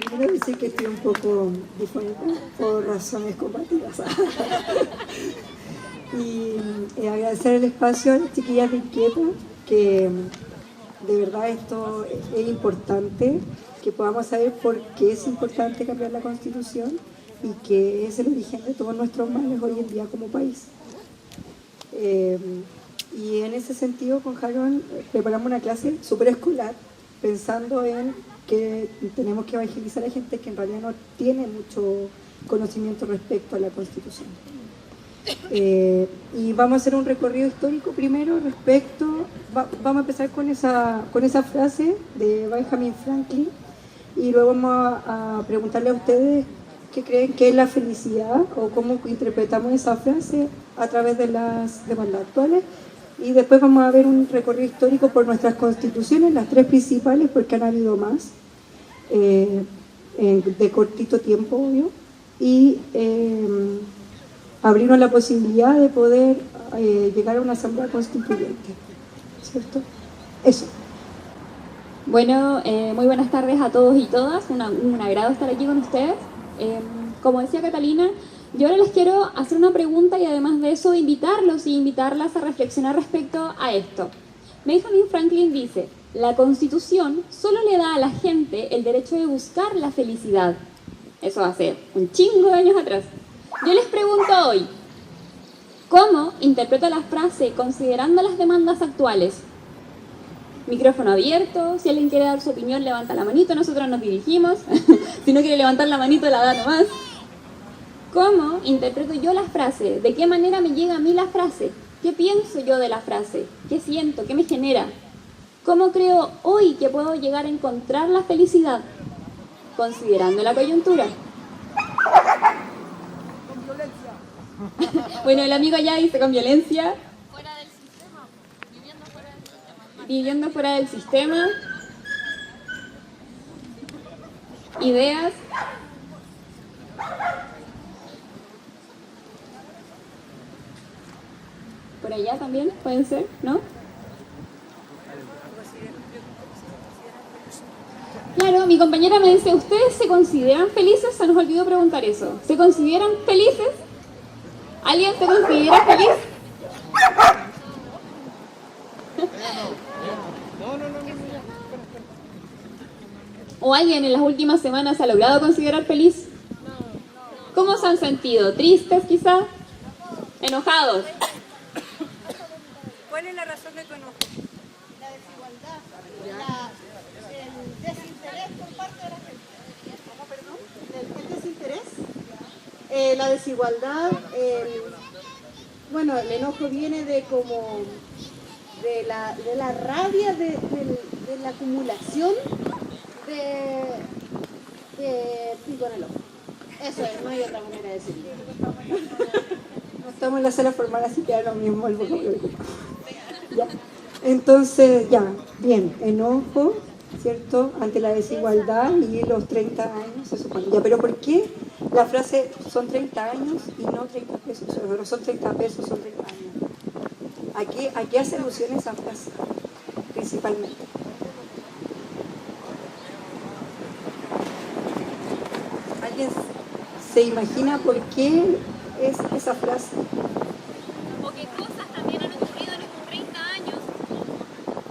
Primero decir que estoy un poco difónica por razones combativas. Y agradecer el espacio a las chiquillas de Inquieta, que de verdad esto es importante, que podamos saber por qué es importante cambiar la Constitución y que es el origen de todos nuestros males hoy en día como país. Y en ese sentido, con Jaron preparamos una clase súper escolar, pensando en que tenemos que evangelizar a gente que en realidad no tiene mucho conocimiento respecto a la Constitución. Y vamos a hacer un recorrido histórico primero vamos a empezar con esa frase de Benjamin Franklin y luego vamos a preguntarle a ustedes qué creen que es la felicidad o cómo interpretamos esa frase a través de las demandas actuales. Y después vamos a ver un recorrido histórico por nuestras constituciones, las tres principales, porque han habido más, de cortito tiempo, obvio, y abrirnos la posibilidad de poder llegar a una asamblea constituyente, ¿cierto? Eso. Bueno, muy buenas tardes a todos y todas, un agrado estar aquí con ustedes. Como decía Catalina, yo ahora les quiero hacer una pregunta y además de eso invitarlos y invitarlas a reflexionar respecto a esto. Benjamin Franklin dice, la Constitución solo le da a la gente el derecho de buscar la felicidad. Eso hace un chingo de años atrás. Yo les pregunto hoy, ¿cómo interpreto la frase considerando las demandas actuales? Micrófono abierto, si alguien quiere dar su opinión levanta la manito, nosotros nos dirigimos, si no quiere levantar la manito la da nomás. ¿Cómo interpreto yo la frase? ¿De qué manera me llega a mí la frase? ¿Qué pienso yo de la frase? ¿Qué siento? ¿Qué me genera? ¿Cómo creo hoy que puedo llegar a encontrar la felicidad? Considerando la coyuntura. Con violencia. Bueno, el amigo allá dice con violencia. Fuera del sistema, viviendo fuera del sistema. Viviendo fuera del sistema. Ideas. Por allá también pueden ser, ¿no? Claro, mi compañera me dice, ¿ustedes se consideran felices? Se nos olvidó preguntar eso. ¿Se consideran felices? ¿Alguien se considera feliz? ¿O alguien en las últimas semanas se ha logrado considerar feliz? ¿Cómo se han sentido? ¿Tristes quizá? ¿Enojados? ¿Cuál es la razón de tu enojo? La desigualdad, el desinterés por parte de la gente. ¿Cómo, perdón? El desinterés, la desigualdad, bueno, el enojo viene de la rabia de la acumulación de pico en el ojo. Eso es, no hay otra manera de decirlo. No estamos en la sala formal, así que ahora mismo el vocabulario. Ya. Entonces, ya, bien, enojo, ¿cierto? Ante la desigualdad y los 30 años, se supone. Ya, pero ¿por qué la frase son 30 años y no 30 pesos? No son 30 pesos, son 30 años. ¿A qué hace alusión esa frase, principalmente? ¿Alguien se imagina por qué es esa frase? ¿O qué cosas también han ocurrido en estos 30 años?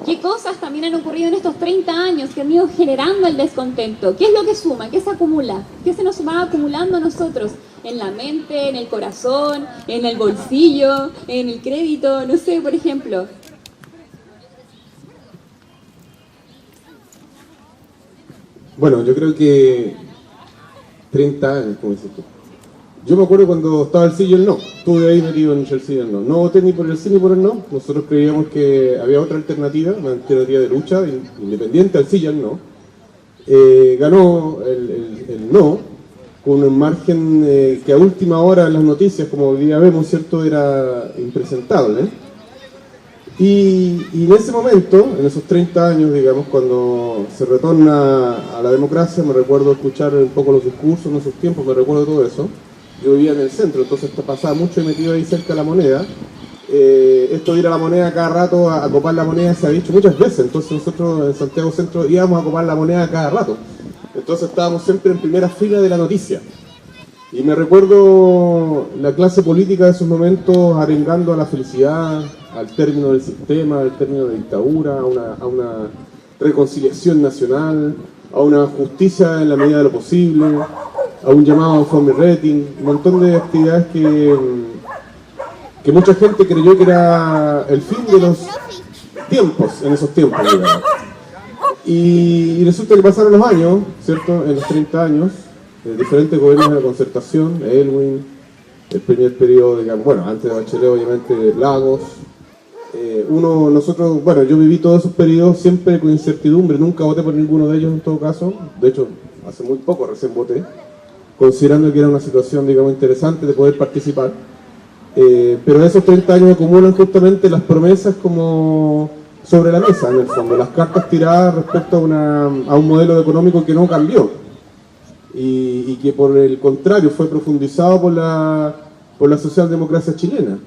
¿Qué cosas también han ocurrido en estos 30 años que han ido generando el descontento? ¿Qué es lo que suma? ¿Qué se acumula? ¿Qué se nos va acumulando a nosotros? ¿En la mente, en el corazón, en el bolsillo, en el crédito? No sé, por ejemplo. Bueno, yo creo que 30 años, como dices tú. Yo me acuerdo cuando estaba el sí y el no. Estuve ahí metido en el sí y el no. No voté ni por el sí ni por el no. Nosotros creíamos que había otra alternativa, una alternativa de lucha, independiente al sí y al no. Ganó el no, con un margen que a última hora en las noticias, como hoy día vemos, ¿cierto?, era impresentable. Y en ese momento, en esos 30 años, digamos, cuando se retorna a la democracia, me recuerdo escuchar un poco los discursos en esos tiempos, me recuerdo todo eso. Yo vivía en el centro, entonces pasaba mucho y metido ahí cerca de la moneda. Esto de ir a la moneda cada rato a copar la moneda se ha dicho muchas veces, entonces nosotros en Santiago Centro íbamos a copar la moneda cada rato. Entonces estábamos siempre en primera fila de la noticia. Y me recuerdo la clase política de esos momentos arengando a la felicidad, al término del sistema, al término de la dictadura, a una reconciliación nacional, a una justicia en la medida de lo posible, a un llamado a un family rating, un montón de actividades que mucha gente creyó que era el fin de los tiempos, en esos tiempos, digamos. Y resulta que pasaron los años, ¿cierto? En los 30 años, diferentes gobiernos de la concertación, Elwin, el primer periodo, digamos, bueno, antes de Bachelet, obviamente, Lagos. Bueno, yo viví todos esos periodos siempre con incertidumbre, nunca voté por ninguno de ellos en todo caso, de hecho, hace muy poco recién voté, considerando que era una situación, digamos, interesante de poder participar. Pero esos 30 años acumulan justamente las promesas como sobre la mesa, en el fondo, las cartas tiradas respecto a un modelo económico que no cambió y que por el contrario fue profundizado por la socialdemocracia chilena.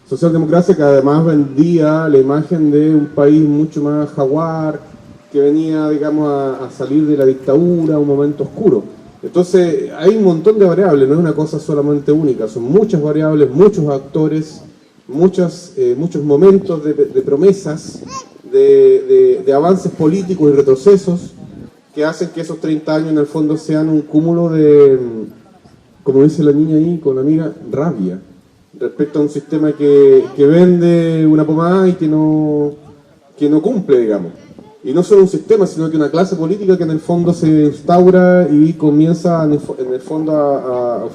Socialdemocracia que además vendía la imagen de un país mucho más jaguar, que venía, digamos, a salir de la dictadura, un momento oscuro. Entonces hay un montón de variables, no es una cosa solamente única, son muchas variables, muchos actores, muchos momentos de promesas, de avances políticos y retrocesos que hacen que esos 30 años en el fondo sean un cúmulo de, como dice la niña ahí con la amiga, rabia respecto a un sistema que vende una pomada y que no cumple, digamos. Y no solo un sistema, sino que una clase política que en el fondo se instaura y comienza en el fondo a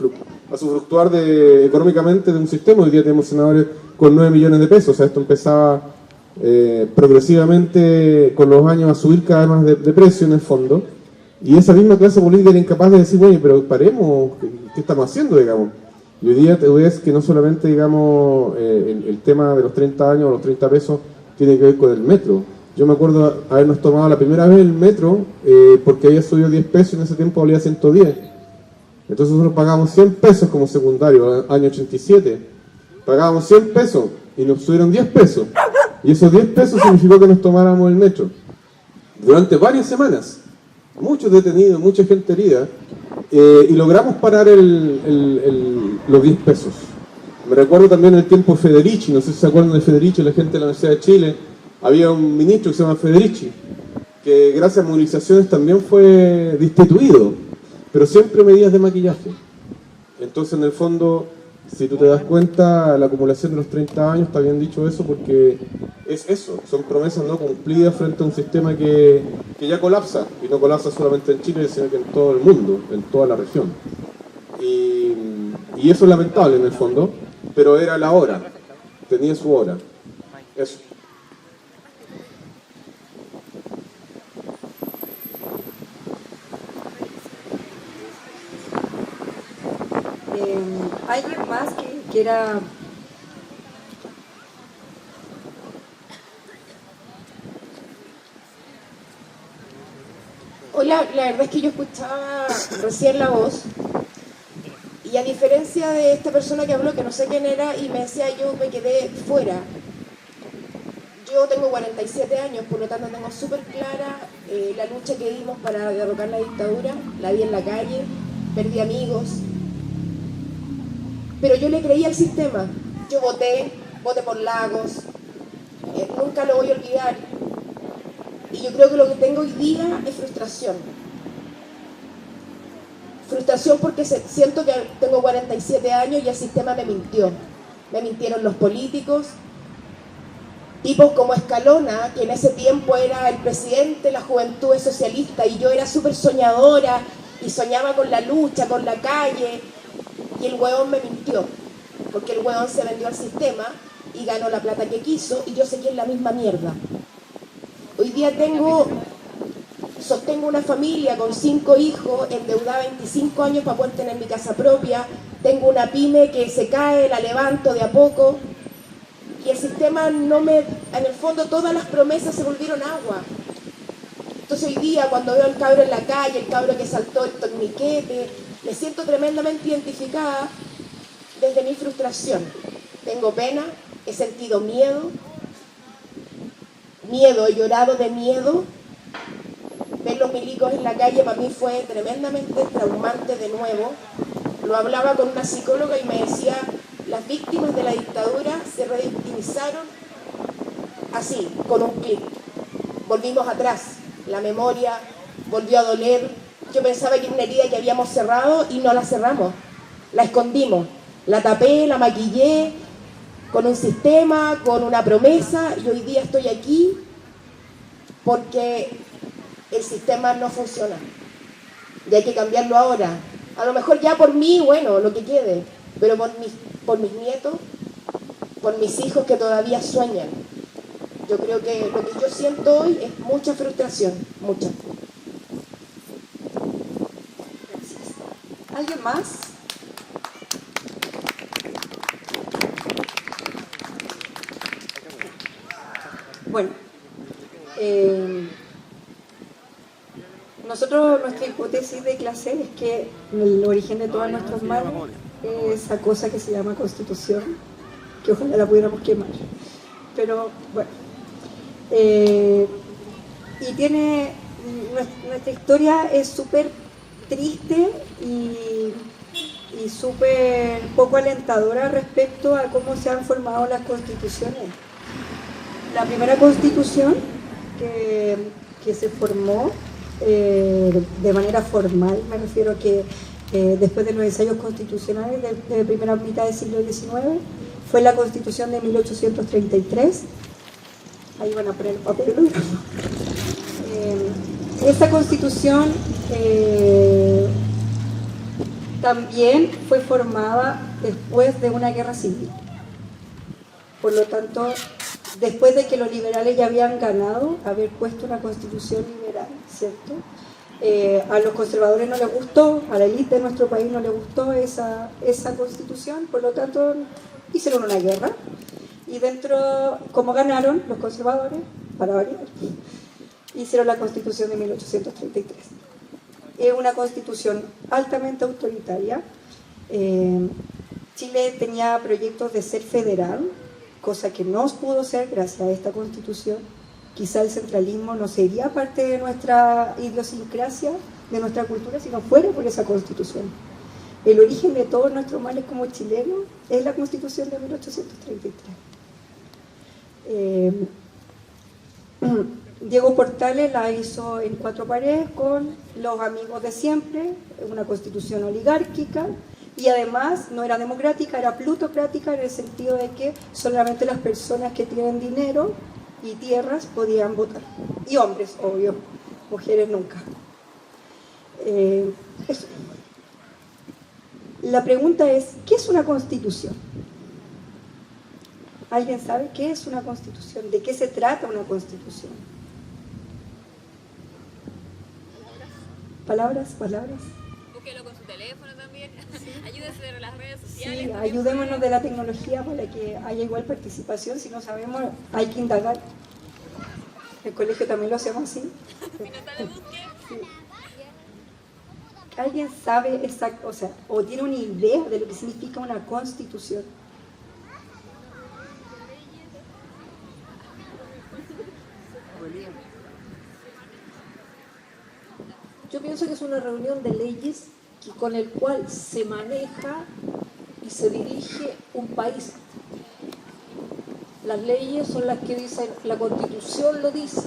usufructuar económicamente de un sistema. Hoy día tenemos senadores con 9 millones de pesos. O sea, esto empezaba progresivamente con los años a subir cada vez más de precio en el fondo. Y esa misma clase política era incapaz de decir, bueno, pero paremos, ¿qué estamos haciendo, digamos? Y hoy día te ves que no solamente, digamos, el tema de los 30 años o los 30 pesos tiene que ver con el metro. Yo me acuerdo habernos tomado la primera vez el metro porque había subido 10 pesos y en ese tiempo valía 110. Entonces nosotros pagábamos 100 pesos como secundario, año 87. Pagábamos 100 pesos y nos subieron 10 pesos. Y esos 10 pesos significó que nos tomáramos el metro. Durante varias semanas. Muchos detenidos, mucha gente herida. Y logramos parar los 10 pesos. Me recuerdo también el tiempo de Federici, no sé si se acuerdan de Federici, la gente de la Universidad de Chile. Había un ministro que se llama Federici, que gracias a movilizaciones también fue destituido, pero siempre medidas de maquillaje. Entonces, en el fondo, si tú te das cuenta, la acumulación de los 30 años, está bien dicho eso, porque es eso, son promesas no cumplidas frente a un sistema que ya colapsa, y no colapsa solamente en Chile, sino que en todo el mundo, en toda la región. Y eso es lamentable en el fondo, pero era la hora, tenía su hora. Eso. ¿Alguien más que quiera? Hola, la verdad es que yo escuchaba recién la voz y a diferencia de esta persona que habló, que no sé quién era, y me decía yo me quedé fuera. Yo tengo 47 años, por lo tanto tengo súper clara la lucha que dimos para derrocar la dictadura, la vi en la calle, perdí amigos, pero yo le creí al sistema. Yo voté por Lagos, nunca lo voy a olvidar. Y yo creo que lo que tengo hoy día es frustración. Frustración porque siento que tengo 47 años y el sistema me mintió. Me mintieron los políticos, tipos como Escalona, que en ese tiempo era el presidente de la Juventud Socialista, y yo era súper soñadora y soñaba con la lucha, con la calle, y el hueón me mintió, porque el hueón se vendió al sistema y ganó la plata que quiso, y yo seguí en la misma mierda. Hoy día sostengo una familia con 5 hijos, endeudada 25 años para poder tener mi casa propia, tengo una pyme que se cae, la levanto de a poco, y el sistema en el fondo todas las promesas se volvieron agua. Entonces hoy día cuando veo al cabro en la calle, el cabro que saltó el torniquete, me siento tremendamente identificada desde mi frustración. Tengo pena, he sentido miedo, he llorado de miedo, ver los milicos en la calle para mí fue tremendamente traumante de nuevo. Lo hablaba con una psicóloga y me decía, las víctimas de la dictadura se revictimizaron así, con un clic. Volvimos atrás, la memoria volvió a doler. Yo pensaba que era una herida que habíamos cerrado y no la cerramos, la escondimos, la tapé, la maquillé con un sistema, con una promesa, y hoy día estoy aquí porque el sistema no funciona y hay que cambiarlo ahora. A lo mejor ya por mí, bueno, lo que quede, pero por mis nietos, por mis hijos que todavía sueñan. Yo creo que lo que yo siento hoy es mucha frustración, mucha. ¿Alguien más? Bueno, nosotros, nuestra hipótesis de clase es que el origen de todos nuestros males es esa cosa que se llama Constitución, que ojalá la pudiéramos quemar. Pero bueno, y tiene, nuestra historia es súper triste y súper poco alentadora respecto a cómo se han formado las constituciones. La primera constitución que se formó de manera formal, me refiero que después de los ensayos constitucionales de primera mitad del siglo XIX, fue la Constitución de 1833. Ahí van a poner el papel. Esta Constitución también fue formada después de una guerra civil. Por lo tanto, después de que los liberales ya habían ganado haber puesto una constitución liberal, ¿cierto? A los conservadores no les gustó, a la élite de nuestro país no les gustó esa constitución, por lo tanto hicieron una guerra. Y dentro, como ganaron los conservadores, para variar, hicieron la constitución de 1833. Es una constitución altamente autoritaria. Chile tenía proyectos de ser federal, cosa que no pudo ser gracias a esta constitución. Quizá el centralismo no sería parte de nuestra idiosincrasia, de nuestra cultura, si no fuera por esa constitución. El origen de todos nuestros males como chilenos es la constitución de 1833. Diego Portales la hizo en 4 paredes con los amigos de siempre, una constitución oligárquica, y además no era democrática, era plutocrática en el sentido de que solamente las personas que tienen dinero y tierras podían votar. Y hombres, obvio, mujeres nunca. Eso. La pregunta es, ¿qué es una constitución? ¿Alguien sabe qué es una constitución? ¿De qué se trata una constitución? Palabras. Búsquelo con su teléfono también. Ayúdese de las redes sociales. Sí, ayudémonos de la tecnología para que haya igual participación. Si no sabemos, hay que indagar. El colegio también lo hacemos así. Sí. ¿Alguien sabe exacto, o tiene una idea de lo que significa una constitución? Yo pienso que es una reunión de leyes con el cual se maneja y se dirige un país. Las leyes son las que dicen, la Constitución lo dice.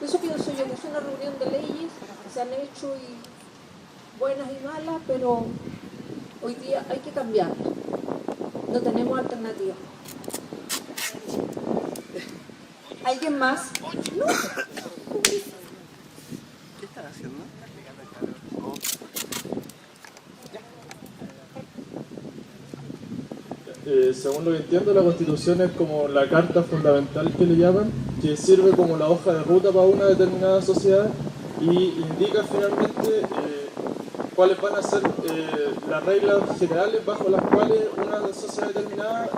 Eso pienso yo, que es una reunión de leyes que se han hecho y buenas y malas, pero hoy día hay que cambiarlo. No tenemos alternativa. ¿Alguien más? No. ¿Qué están haciendo? Según lo que entiendo, la Constitución es como la carta fundamental que le llaman, que sirve como la hoja de ruta para una determinada sociedad y indica finalmente cuáles van a ser las reglas generales bajo las cuales una sociedad determinada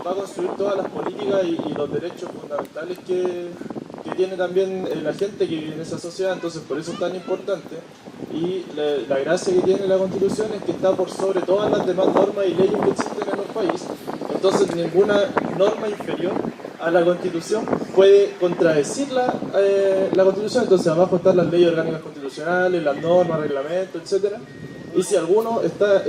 va a construir todas las políticas y los derechos fundamentales que tiene también la gente que vive en esa sociedad. Entonces por eso es tan importante, y la gracia que tiene la Constitución es que está por sobre todas las demás normas y leyes que existen en los países. Entonces ninguna norma inferior a la Constitución puede contradecir la Constitución. Entonces abajo están las leyes orgánicas constitucionales, las normas, reglamentos, etcétera. Y si alguno está,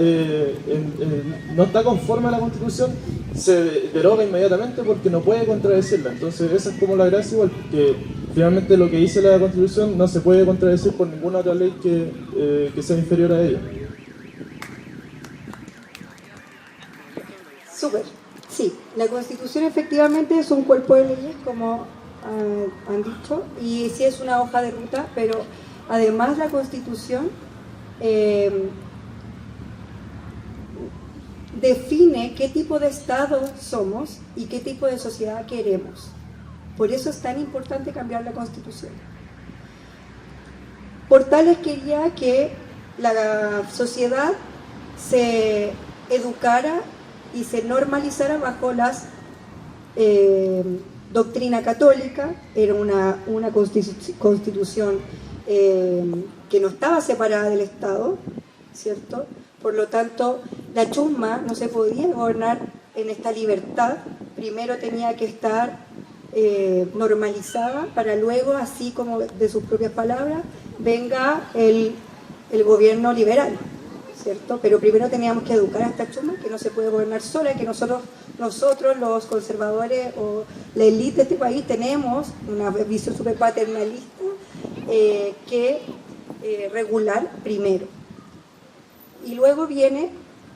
no está conforme a la Constitución, se deroga inmediatamente porque no puede contradecirla. Entonces esa es como la gracia, igual, que finalmente lo que dice la Constitución no se puede contradecir por ninguna otra ley que sea inferior a ella. Súper. Sí, la Constitución efectivamente es un cuerpo de leyes, como han dicho, y sí es una hoja de ruta, pero además la Constitución define qué tipo de Estado somos y qué tipo de sociedad queremos. Por eso es tan importante cambiar la Constitución. Portales quería que la sociedad se educara y se normalizara bajo las doctrina católica. Era una constitución que no estaba separada del Estado, ¿cierto? Por lo tanto, la chusma no se podía gobernar en esta libertad. Primero tenía que estar normalizada para luego, así como de sus propias palabras, venga el gobierno liberal, ¿cierto? Pero primero teníamos que educar a esta chusma que no se puede gobernar sola, que nosotros los conservadores o la élite de este país tenemos una visión súper paternalista que regular primero. Y luego viene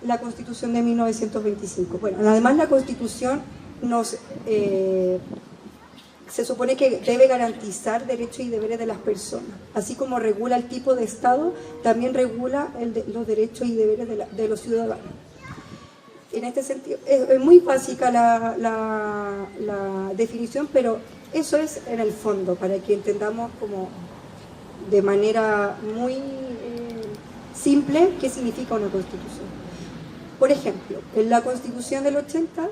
la Constitución de 1925. Bueno, además la Constitución se supone que debe garantizar derechos y deberes de las personas. Así como regula el tipo de Estado, también regula los derechos y deberes de los ciudadanos. En este sentido, es muy básica la definición, pero eso es en el fondo, para que entendamos como de manera muy simple qué significa una Constitución. Por ejemplo, en la Constitución del 80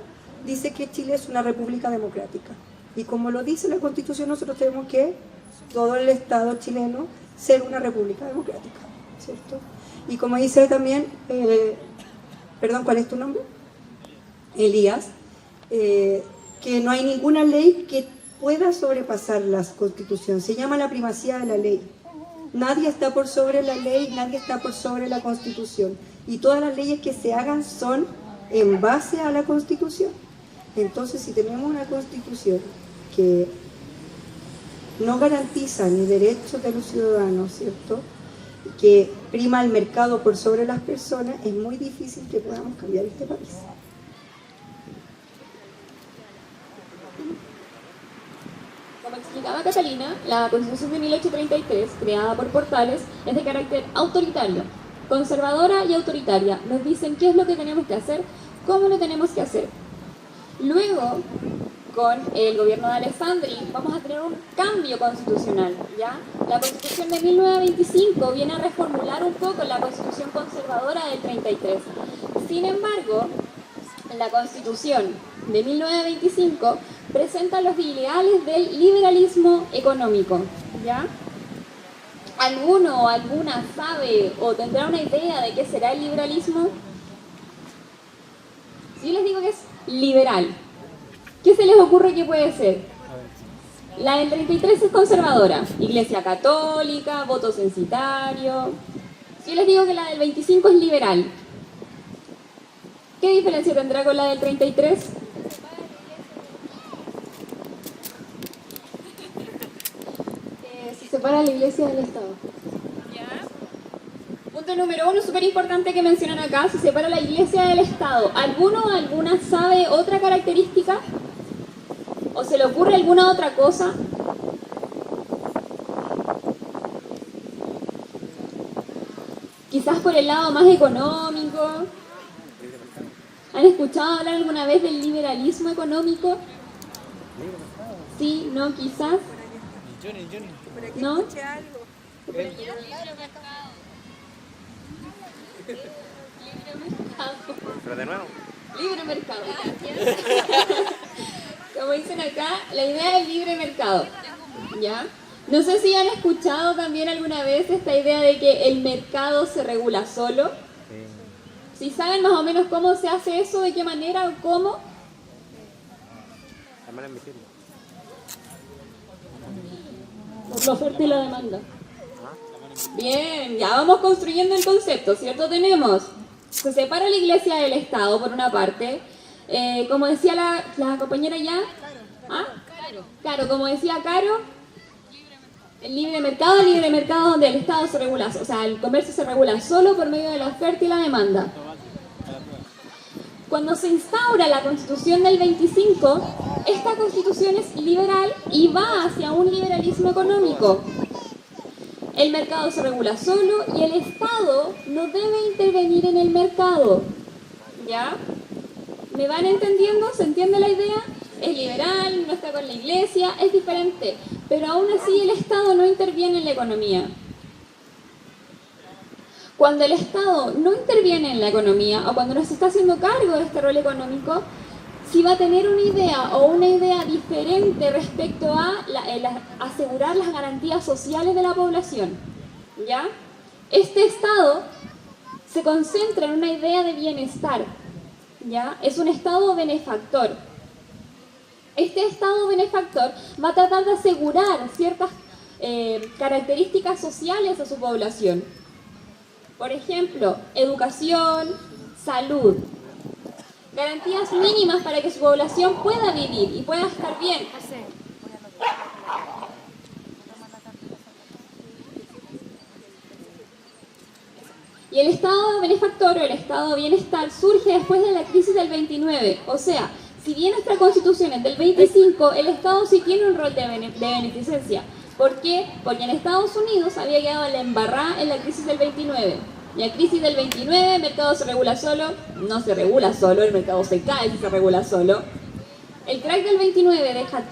dice que Chile es una república democrática. Y como lo dice la Constitución, nosotros tenemos que, todo el Estado chileno, ser una república democrática, ¿cierto? Y como dice también, perdón, ¿cuál es tu nombre? Elías, que no hay ninguna ley que pueda sobrepasar la Constitución. Se llama la primacía de la ley. Nadie está por sobre la ley, nadie está por sobre la Constitución. Y todas las leyes que se hagan son en base a la Constitución. Entonces, si tenemos una Constitución que no garantiza ni derechos de los ciudadanos, ¿cierto?, que prima el mercado por sobre las personas, es muy difícil que podamos cambiar este país. Como explicaba Catalina, la Constitución de 1833, creada por Portales, es de carácter autoritario, conservadora y autoritaria. Nos dicen qué es lo que tenemos que hacer, cómo lo tenemos que hacer. Luego, con el gobierno de Alessandri, vamos a tener un cambio constitucional, ¿ya? La Constitución de 1925 viene a reformular un poco la Constitución conservadora del 33. Sin embargo, la Constitución de 1925 presenta los ideales del liberalismo económico, ¿ya? ¿Alguno o alguna sabe o tendrá una idea de qué será el liberalismo? Si yo les digo que es liberal, ¿qué se les ocurre que puede ser? La del 33 es conservadora, Iglesia Católica, voto censitario. Si yo les digo que la del 25 es liberal, ¿qué diferencia tendrá con la del 33? Se separa la iglesia del Estado. Punto número 1, súper importante que mencionan acá, se separa la iglesia del Estado. ¿Alguno o alguna sabe otra característica? ¿O se le ocurre alguna otra cosa? Quizás por el lado más económico. ¿Han escuchado hablar alguna vez del liberalismo económico? Sí, no, quizás. ¿No? Pero de nuevo. Libre mercado. Como dicen acá, la idea del libre mercado. ¿Ya? No sé si han escuchado también alguna vez esta idea de que el mercado se regula solo. Si saben más o menos cómo se hace eso, de qué manera o cómo. Por la oferta y la demanda. Bien, ya vamos construyendo el concepto, ¿cierto? Tenemos, se separa la iglesia del Estado por una parte, como decía la compañera ya, ¿ah? Claro, como decía Caro, el libre mercado donde el Estado se regula, o sea, el comercio se regula solo por medio de la oferta y la demanda. Cuando se instaura la Constitución del 25, esta Constitución es liberal y va hacia un liberalismo económico. El mercado se regula solo y el Estado no debe intervenir en el mercado. ¿Ya? ¿Me van entendiendo? ¿Se entiende la idea? Es liberal, no está con la iglesia, es diferente. Pero aún así el Estado no interviene en la economía. Cuando el Estado no interviene en la economía o cuando no se está haciendo cargo de este rol económico, si va a tener una idea o una idea diferente respecto a asegurar las garantías sociales de la población. ¿Ya? Este Estado se concentra en una idea de bienestar. ¿Ya? Es un Estado benefactor. Este Estado benefactor va a tratar de asegurar ciertas características sociales a su población. Por ejemplo, educación, salud. Garantías mínimas para que su población pueda vivir y pueda estar bien. Y el Estado benefactor o el Estado de bienestar surge después de la crisis del 29. O sea, si bien nuestra Constitución es del 25, el Estado sí tiene un rol de beneficencia. ¿Por qué? Porque en Estados Unidos había quedado la embarrada en la crisis del 29. Y la crisis del 29, el mercado se regula solo. No se regula solo, el mercado se cae si se regula solo. El crack del 29 deja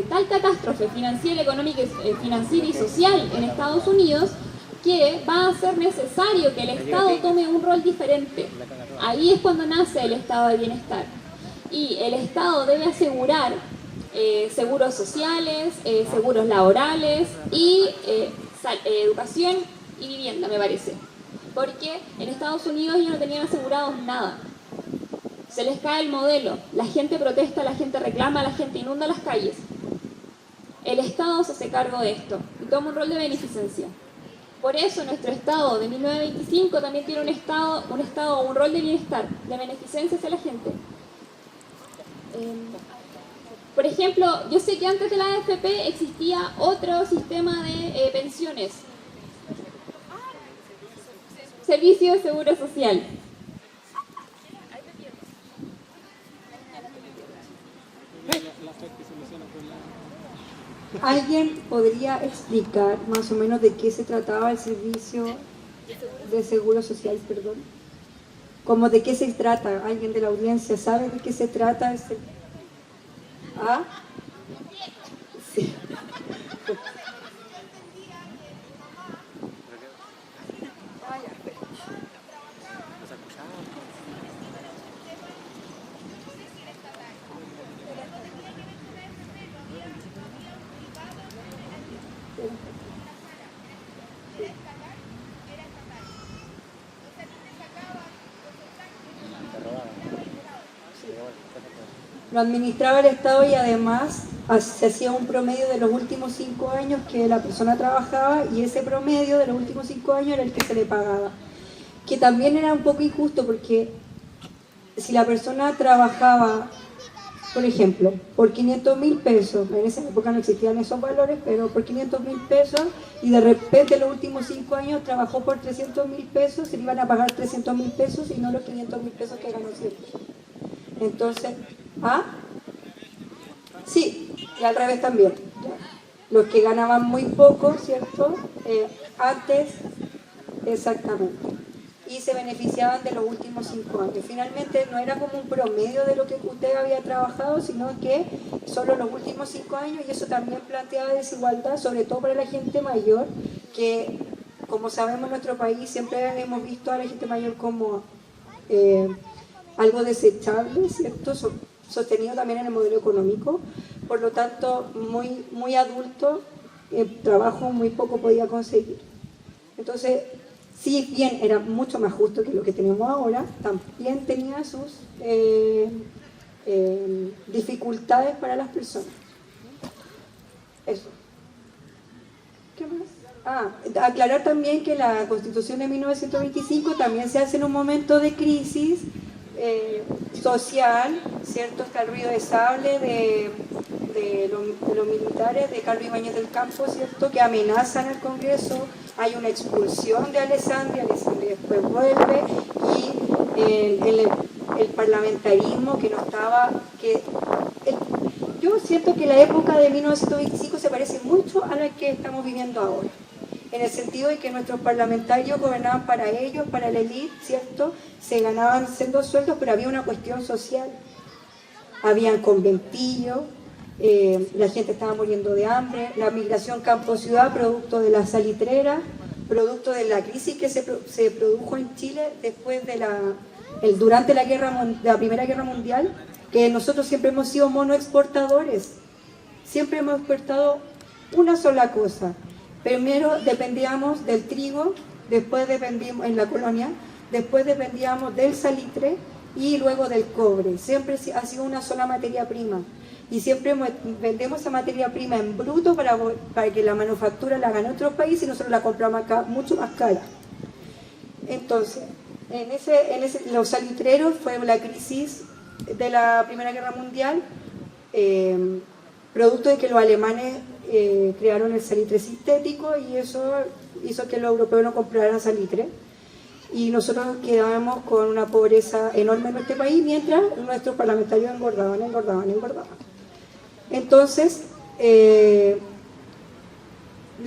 tal catástrofe financiera, económica, financiera y social en Estados Unidos que va a ser necesario que el Estado tome un rol diferente. Ahí es cuando nace el Estado de bienestar. Y el Estado debe asegurar seguros sociales, seguros laborales y educación y vivienda, me parece. Porque en Estados Unidos ellos no tenían asegurados nada. Se les cae el modelo, la gente protesta, la gente reclama, la gente inunda las calles. El Estado se hace cargo de esto y toma un rol de beneficencia. Por eso nuestro Estado de 1925 también tiene un rol de bienestar, de beneficencia hacia la gente. Por ejemplo, yo sé que antes de la AFP existía otro sistema de pensiones. Servicio de Seguro Social. ¿Alguien podría explicar más o menos de qué se trataba el servicio de seguro social, perdón? ¿Cómo de qué se trata? ¿Alguien de la audiencia sabe de qué se trata ese? ¿Ah? Sí. Lo administraba el Estado y además se hacía un promedio de los últimos 5 años que la persona trabajaba y ese promedio de los últimos 5 años era el que se le pagaba. Que también era un poco injusto porque si la persona trabajaba, por ejemplo, por 500.000 pesos, en esa época no existían esos valores, pero por 500.000 pesos y de repente los últimos 5 años trabajó por 300.000 pesos, se le iban a pagar 300.000 pesos y no los 500.000 pesos que ganó siempre. Entonces, ¿ah? Sí, y al revés también. Los que ganaban muy poco, ¿cierto? Antes, exactamente. Y se beneficiaban de los últimos 5 años. Finalmente no era como un promedio de lo que usted había trabajado, sino que solo los últimos 5 años, y eso también planteaba desigualdad, sobre todo para la gente mayor, que como sabemos en nuestro país siempre hemos visto a la gente mayor como algo desechable, ¿cierto? Sostenido también en el modelo económico, por lo tanto muy adulto, trabajo muy poco podía conseguir. Entonces, si bien era mucho más justo que lo que tenemos ahora, también tenía sus dificultades para las personas. Eso. ¿Qué más? Aclarar también que la Constitución de 1925 también se hace en un momento de crisis social, ¿cierto? Está el ruido de sable de los militares, de Carlos Ibáñez del Campo, ¿cierto? Que amenazan al Congreso, hay una expulsión de Alessandria después vuelve, y el parlamentarismo que no estaba... yo siento que la época de 1925 se parece mucho a la que estamos viviendo ahora, en el sentido de que nuestros parlamentarios gobernaban para ellos, para la élite, ¿cierto? Se ganaban sendos sueldos, pero había una cuestión social. Habían conventillos, la gente estaba muriendo de hambre, la migración campo-ciudad, producto de la salitrera, producto de la crisis que se produjo en Chile después de durante la Primera Guerra Mundial, que nosotros siempre hemos sido monoexportadores, siempre hemos exportado una sola cosa. Primero dependíamos del trigo, después dependíamos en la colonia, después dependíamos del salitre y luego del cobre. Siempre ha sido una sola materia prima y siempre vendemos esa materia prima en bruto para que la manufactura la haga en otro país y nosotros la compramos acá mucho más cara. Entonces, los salitreros fue la crisis de la Primera Guerra Mundial, producto de que los alemanes crearon el salitre sintético y eso hizo que los europeos no compraran salitre y nosotros quedábamos con una pobreza enorme en este país mientras nuestros parlamentarios engordaban. Entonces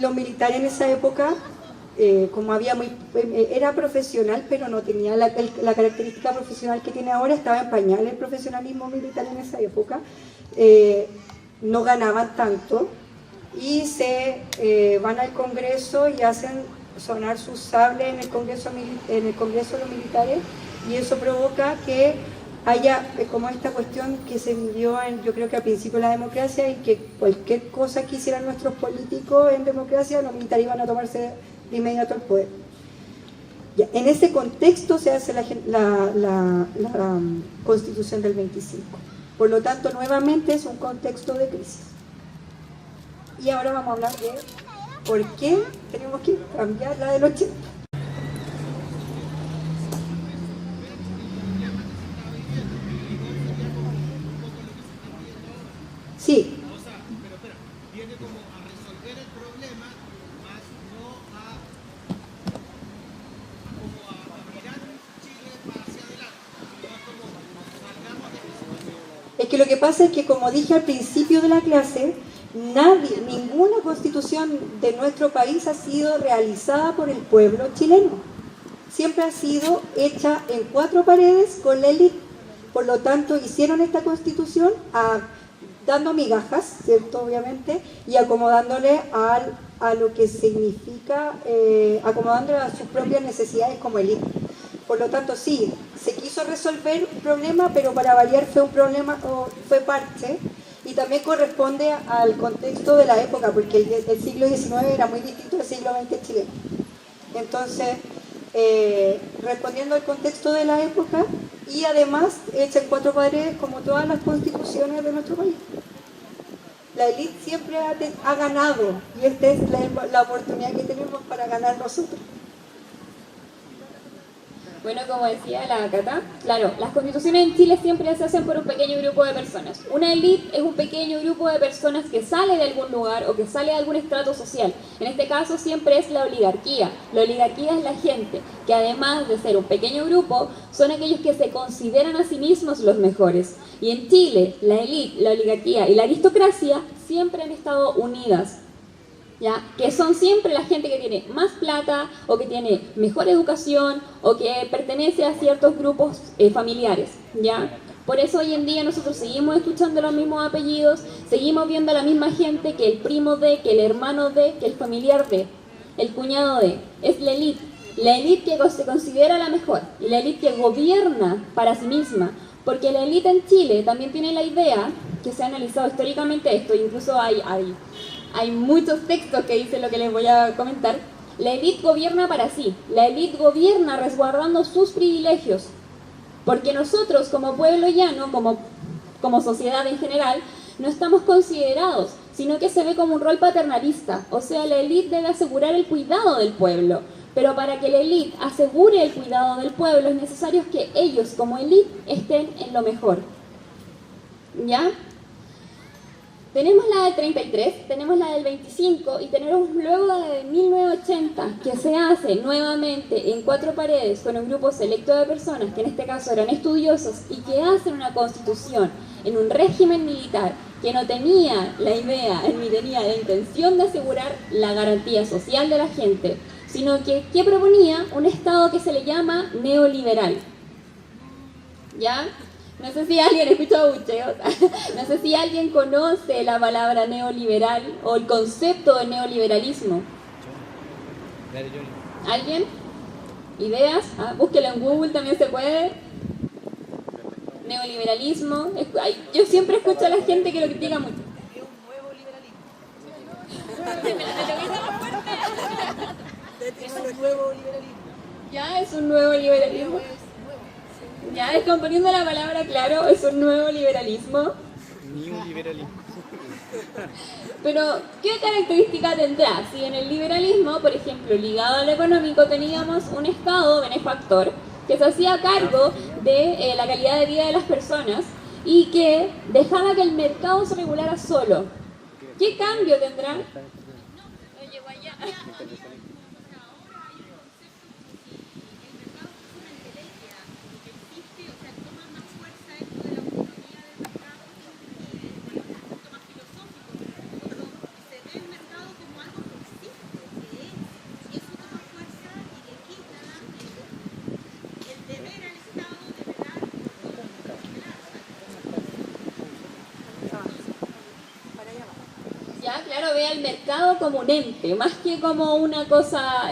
los militares en esa época, como era profesional pero no tenía la característica profesional que tiene ahora, estaba en pañales el profesionalismo militar en esa época, no ganaban tanto y se van al Congreso y hacen sonar sus sables en el Congreso de los militares, y eso provoca que haya como esta cuestión que se vivió yo creo que al principio de la democracia, y que cualquier cosa que hicieran nuestros políticos en democracia, los militares iban a tomarse de inmediato el poder. Ya, en ese contexto se hace la Constitución del 25. Por lo tanto, nuevamente es un contexto de crisis. Y ahora vamos a hablar de por qué tenemos que cambiar la del 80. Sí. Viene como a resolver el problema, más no a mirar Chile hacia adelante. No es como salgamos de la situación. Es que lo que pasa es que, como dije al principio de la clase, ninguna constitución de nuestro país ha sido realizada por el pueblo chileno. Siempre ha sido hecha en cuatro paredes con la élite. Por lo tanto, hicieron esta constitución dando migajas, ¿cierto? Obviamente, y acomodándole a lo que significa, acomodándole a sus propias necesidades como élite. Por lo tanto, sí, se quiso resolver un problema, pero para variar fue un problema, o fue parte, y también corresponde al contexto de la época, porque el siglo XIX era muy distinto al siglo XX chileno. Entonces, respondiendo al contexto de la época, y además hecha en cuatro paredes como todas las constituciones de nuestro país. La élite siempre ha ganado, y esta es la oportunidad que tenemos para ganar nosotros. Bueno, como decía la Cata, claro, las constituciones en Chile siempre se hacen por un pequeño grupo de personas. Una élite es un pequeño grupo de personas que sale de algún lugar o que sale de algún estrato social. En este caso siempre es la oligarquía. La oligarquía es la gente que, además de ser un pequeño grupo, son aquellos que se consideran a sí mismos los mejores. Y en Chile, la élite, la oligarquía y la aristocracia siempre han estado unidas, ¿ya? Que son siempre la gente que tiene más plata o que tiene mejor educación o que pertenece a ciertos grupos familiares, ¿ya? Por eso hoy en día nosotros seguimos escuchando los mismos apellidos, seguimos viendo a la misma gente, que el primo de, que el hermano de, que el familiar de, el cuñado de. Es la élite que se considera la mejor y la élite que gobierna para sí misma, porque la élite en Chile también tiene la idea, que se ha analizado históricamente esto, incluso hay muchos textos que dicen lo que les voy a comentar. La élite gobierna para sí, la élite gobierna resguardando sus privilegios, porque nosotros como pueblo llano, como como sociedad en general, no estamos considerados, sino que se ve como un rol paternalista. O sea, la élite debe asegurar el cuidado del pueblo. Pero para que la élite asegure el cuidado del pueblo es necesario que ellos como élite estén en lo mejor. ¿Ya? Tenemos la del 33, tenemos la del 25 y tenemos luego la de 1980 que se hace nuevamente en 4 paredes con un grupo selecto de personas que en este caso eran estudiosos y que hacen una constitución en un régimen militar que no tenía la idea ni tenía la intención de asegurar la garantía social de la gente, sino que proponía un Estado que se le llama neoliberal. ¿Ya? No sé si alguien escucha bucheos, no sé si alguien conoce la palabra neoliberal o el concepto de neoliberalismo. ¿Alguien? ¿Ideas? Búsquelo en Google, también se puede. Neoliberalismo. Yo siempre escucho a la gente que lo critica mucho. Ya, es un nuevo liberalismo. Ya, descomponiendo la palabra, claro, es un nuevo liberalismo. Pero, ¿qué característica tendrá? Si en el liberalismo, por ejemplo, ligado al económico, teníamos un Estado benefactor que se hacía cargo de la calidad de vida de las personas y que dejaba que el mercado se regulara solo. ¿Qué cambio tendrá? No llegó allá. Claro, ve al mercado como un ente, más que como una cosa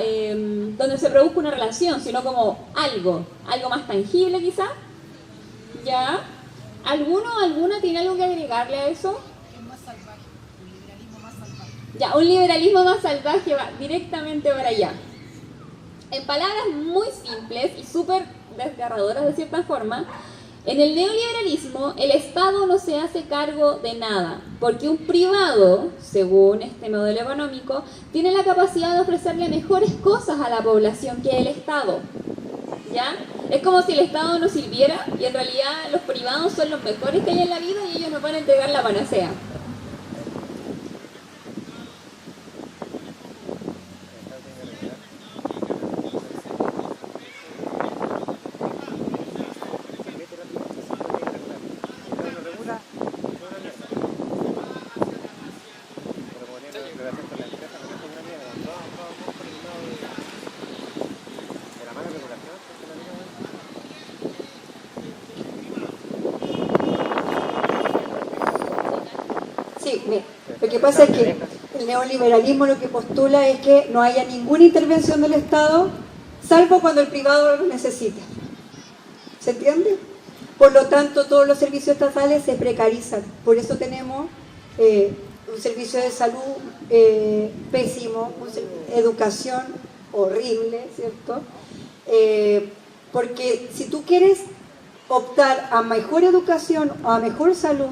donde se produzca una relación, sino como algo más tangible quizá. ¿Ya? ¿Alguno o alguna tiene algo que agregarle a eso? Más salvaje, un liberalismo más salvaje. Ya, un liberalismo más salvaje va directamente para allá. En palabras muy simples y súper desgarradoras de cierta forma, en el neoliberalismo el Estado no se hace cargo de nada, porque un privado, según este modelo económico, tiene la capacidad de ofrecerle mejores cosas a la población que el Estado. ¿Ya? Es como si el Estado no sirviera y en realidad los privados son los mejores que hay en la vida y ellos nos van a entregar la panacea. Sí, mira, lo que pasa es que el neoliberalismo lo que postula es que no haya ninguna intervención del Estado, salvo cuando el privado lo necesita. ¿Se entiende? Por lo tanto, todos los servicios estatales se precarizan. Por eso tenemos un servicio de salud pésimo, educación horrible, ¿cierto? Porque si tú quieres optar a mejor educación o a mejor salud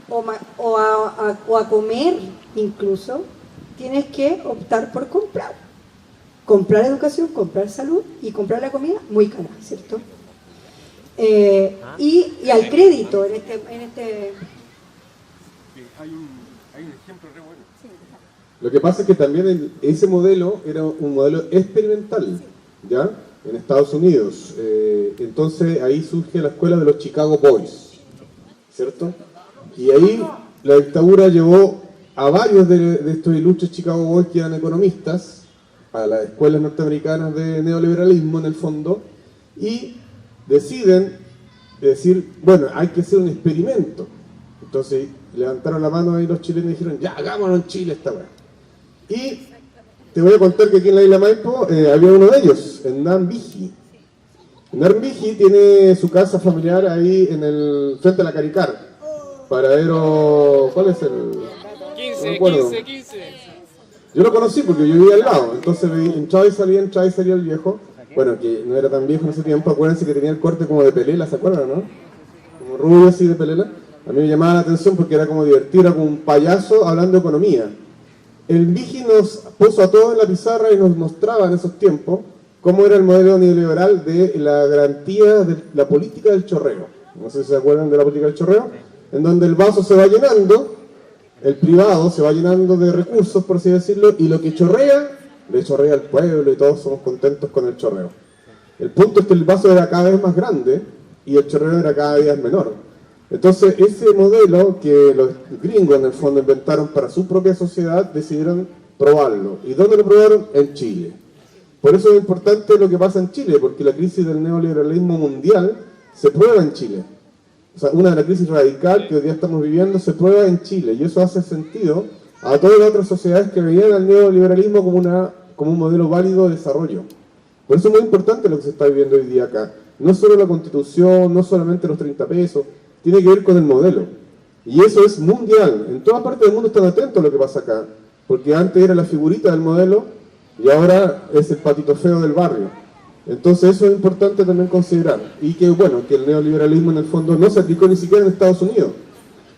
o a comer incluso, tienes que optar por comprar educación, comprar salud y comprar la comida muy cara, ¿cierto? Y al crédito en este... Hay un ejemplo re bueno. Lo que pasa es que también ese modelo era un modelo experimental, ¿ya? En Estados Unidos. Entonces ahí surge la escuela de los Chicago Boys, ¿cierto? Y ahí la dictadura llevó a varios de estos ilustres Chicago Boys que eran economistas a las escuelas norteamericanas de neoliberalismo en el fondo y deciden decir, bueno, hay que hacer un experimento. Entonces levantaron la mano ahí los chilenos y dijeron, ya, hagámoslo en Chile esta weá. Y te voy a contar que aquí en la isla Maipo había uno de ellos, Hernán Vigi. Hernán Vigi tiene su casa familiar ahí en el frente a la Caricar. Paradero, ¿cuál es el...? 15. Yo lo conocí porque yo vivía al lado, entonces entraba y salía el viejo. Bueno, que no era tan viejo en ese tiempo, acuérdense que tenía el corte como de pelela, ¿se acuerdan, no? Como rubio así de pelela. A mí me llamaba la atención porque era como divertido, era como un payaso hablando de economía. El Vigi nos puso a todos en la pizarra y nos mostraba en esos tiempos cómo era el modelo neoliberal de la garantía de la política del chorreo. No sé si se acuerdan de la política del chorreo, en donde el vaso se va llenando, el privado se va llenando de recursos, por así decirlo, y lo que chorrea, le chorrea al pueblo y todos somos contentos con el chorreo. El punto es que el vaso era cada vez más grande y el chorreo era cada vez menor. Entonces, ese modelo que los gringos en el fondo inventaron para su propia sociedad, decidieron probarlo. ¿Y dónde lo probaron? En Chile. Por eso es importante lo que pasa en Chile, porque la crisis del neoliberalismo mundial se prueba en Chile. O sea, una de las crisis radical que hoy día estamos viviendo se prueba en Chile, y eso hace sentido a todas las otras sociedades que veían al neoliberalismo como un modelo válido de desarrollo. Por eso es muy importante lo que se está viviendo hoy día acá. No solo la Constitución, no solamente los 30 pesos, tiene que ver con el modelo. Y eso es mundial. En todas partes del mundo están atentos a lo que pasa acá. Porque antes era la figurita del modelo y ahora es el patito feo del barrio. Entonces eso es importante también considerar. Y que bueno, que el neoliberalismo en el fondo no se aplicó ni siquiera en Estados Unidos.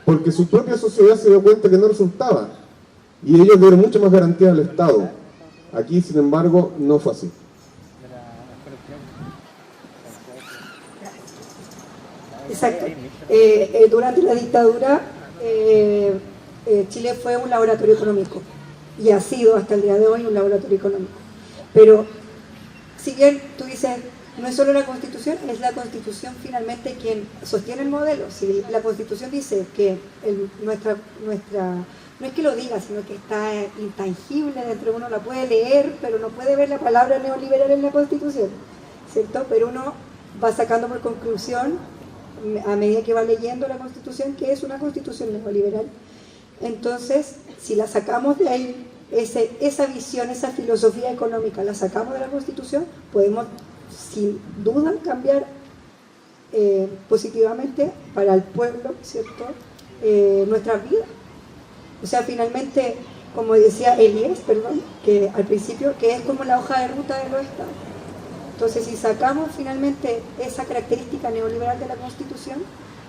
Porque su propia sociedad se dio cuenta que no resultaba. Y ellos dieron mucho más garantía al Estado. Aquí, sin embargo, no fue así. Exacto. Durante la dictadura, Chile fue un laboratorio económico y ha sido hasta el día de hoy un laboratorio económico. Pero, si bien tú dices, no es solo la Constitución, es la Constitución finalmente quien sostiene el modelo. Si la Constitución dice que no es que lo diga, sino que está intangible, dentro de uno la puede leer, pero no puede ver la palabra neoliberal en la Constitución, ¿cierto? Pero uno va sacando por conclusión, a medida que va leyendo la Constitución, que es una Constitución neoliberal. Entonces, si la sacamos de ahí, esa visión, esa filosofía económica, la sacamos de la Constitución, podemos, sin duda, cambiar positivamente para el pueblo, ¿cierto? Nuestras vidas. O sea, finalmente, como decía Elías, que al principio, que es como la hoja de ruta de los estados. Entonces, si sacamos finalmente esa característica neoliberal de la Constitución,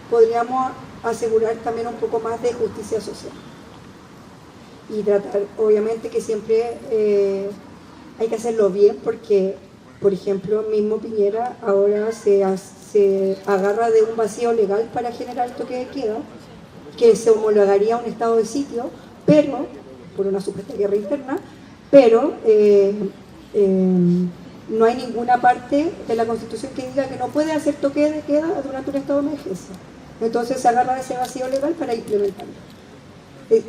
podríamos asegurar también un poco más de justicia social. Y tratar, obviamente, que siempre hay que hacerlo bien, porque, por ejemplo, mismo Piñera ahora se agarra de un vacío legal para generar el toque de queda, que se homologaría a un estado de sitio, pero, por una supuesta guerra interna, pero no hay ninguna parte de la Constitución que diga que no puede hacer toque de queda durante un estado de emergencia. Entonces se agarra de ese vacío legal para implementarlo.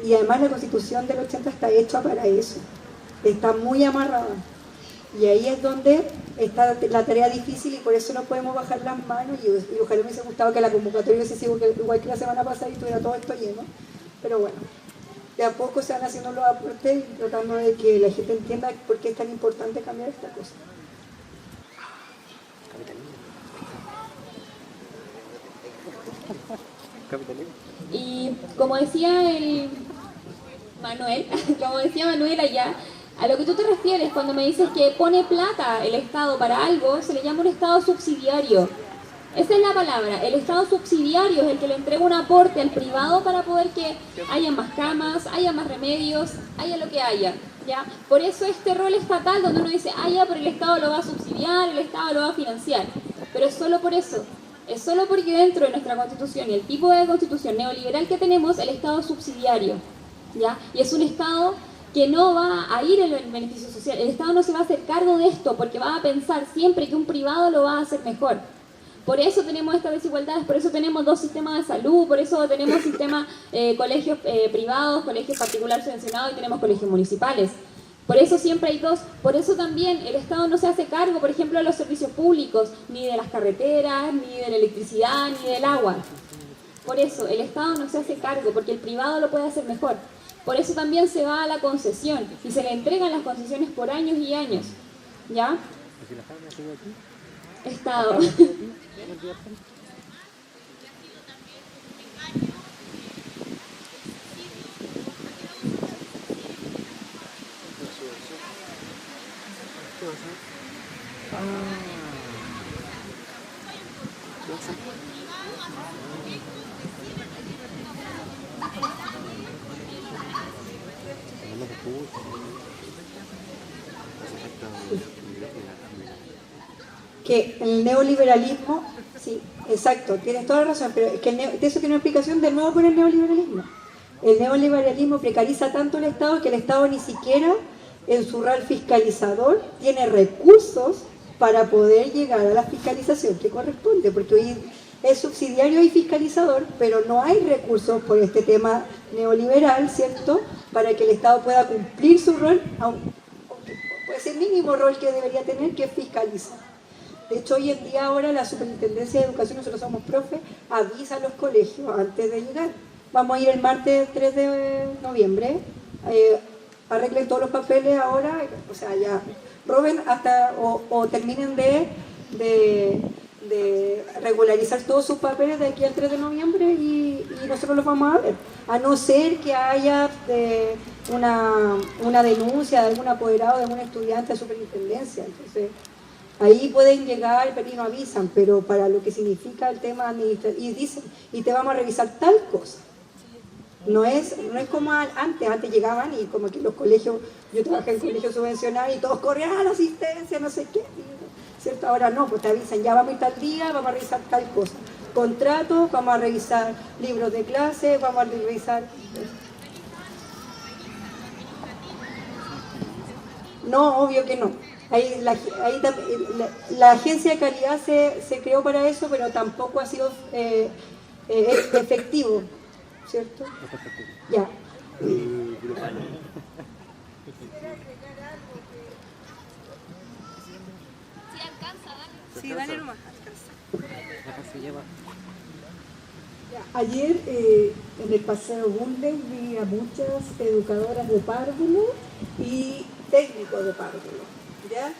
Y además la Constitución del 80 está hecha para eso, está muy amarrada. Y ahí es donde está la tarea difícil, y por eso no podemos bajar las manos. Y ojalá me hubiese gustado que la convocatoria hubiese sido igual que la semana pasada y estuviera todo esto lleno. Pero bueno, de a poco se van haciendo los aportes y tratando de que la gente entienda por qué es tan importante cambiar esta cosa. Y como decía Manuel allá, a lo que tú te refieres cuando me dices que pone plata el Estado para algo, se le llama un Estado subsidiario. Esa es la palabra, el Estado subsidiario es el que le entrega un aporte al privado para poder que haya más camas, haya más remedios, haya lo que haya, ¿ya? Por eso este rol estatal donde uno dice, ya, pero el Estado lo va a subsidiar, el Estado lo va a financiar, pero es solo por eso. Es solo porque dentro de nuestra Constitución y el tipo de Constitución neoliberal que tenemos, el Estado es subsidiario, ¿ya? Y es un Estado que no va a ir en el beneficio social. El Estado no se va a hacer cargo de esto porque va a pensar siempre que un privado lo va a hacer mejor. Por eso tenemos estas desigualdades, por eso tenemos dos sistemas de salud, por eso tenemos sistemas, colegios privados, colegios particulares subvencionados y tenemos colegios municipales. Por eso siempre hay dos, por eso también el Estado no se hace cargo, por ejemplo, de los servicios públicos, ni de las carreteras, ni de la electricidad, ni del agua. Por eso el Estado no se hace cargo, porque el privado lo puede hacer mejor. Por eso también se va a la concesión, y se le entregan las concesiones por años y años. ¿Ya? Estado. Que el neoliberalismo, sí, exacto, tienes toda la razón, pero es que de eso tiene una explicación de nuevo con el neoliberalismo. El neoliberalismo precariza tanto el Estado que el Estado ni siquiera en su rol fiscalizador tiene recursos para poder llegar a la fiscalización que corresponde, porque hoy es subsidiario y fiscalizador, pero no hay recursos por este tema neoliberal, ¿cierto?, para que el Estado pueda cumplir su rol, aunque puede ser el mínimo rol que debería tener, que es fiscalizar. De hecho, hoy en día ahora la Superintendencia de Educación, nosotros somos profes, avisa a los colegios antes de llegar. Vamos a ir el martes 3 de noviembre, arreglen todos los papeles ahora, o sea, ya roben hasta o terminen de regularizar todos sus papeles de aquí al 3 de noviembre y nosotros los vamos a ver, a no ser que haya una denuncia de algún apoderado, de algún estudiante a superintendencia. Entonces ahí pueden llegar, pero no avisan, pero para lo que significa el tema administrativo, y dicen, y te vamos a revisar tal cosa. No es como antes llegaban y como que los colegios, yo trabajé en colegios subvencionados y todos corrían a la asistencia, no sé qué, ¿cierto? Ahora no, pues te avisan, ya vamos a ir tal día, vamos a revisar tal cosa. Contratos, vamos a revisar libros de clase, vamos a revisar... No, obvio que no. Ahí la agencia de calidad se creó para eso, pero tampoco ha sido efectivo, ¿cierto? Ya. Sí, dale nomás. Ayer en el Paseo Bundes vi a muchas educadoras de párvulo y técnicos de párvulo, ¿ya?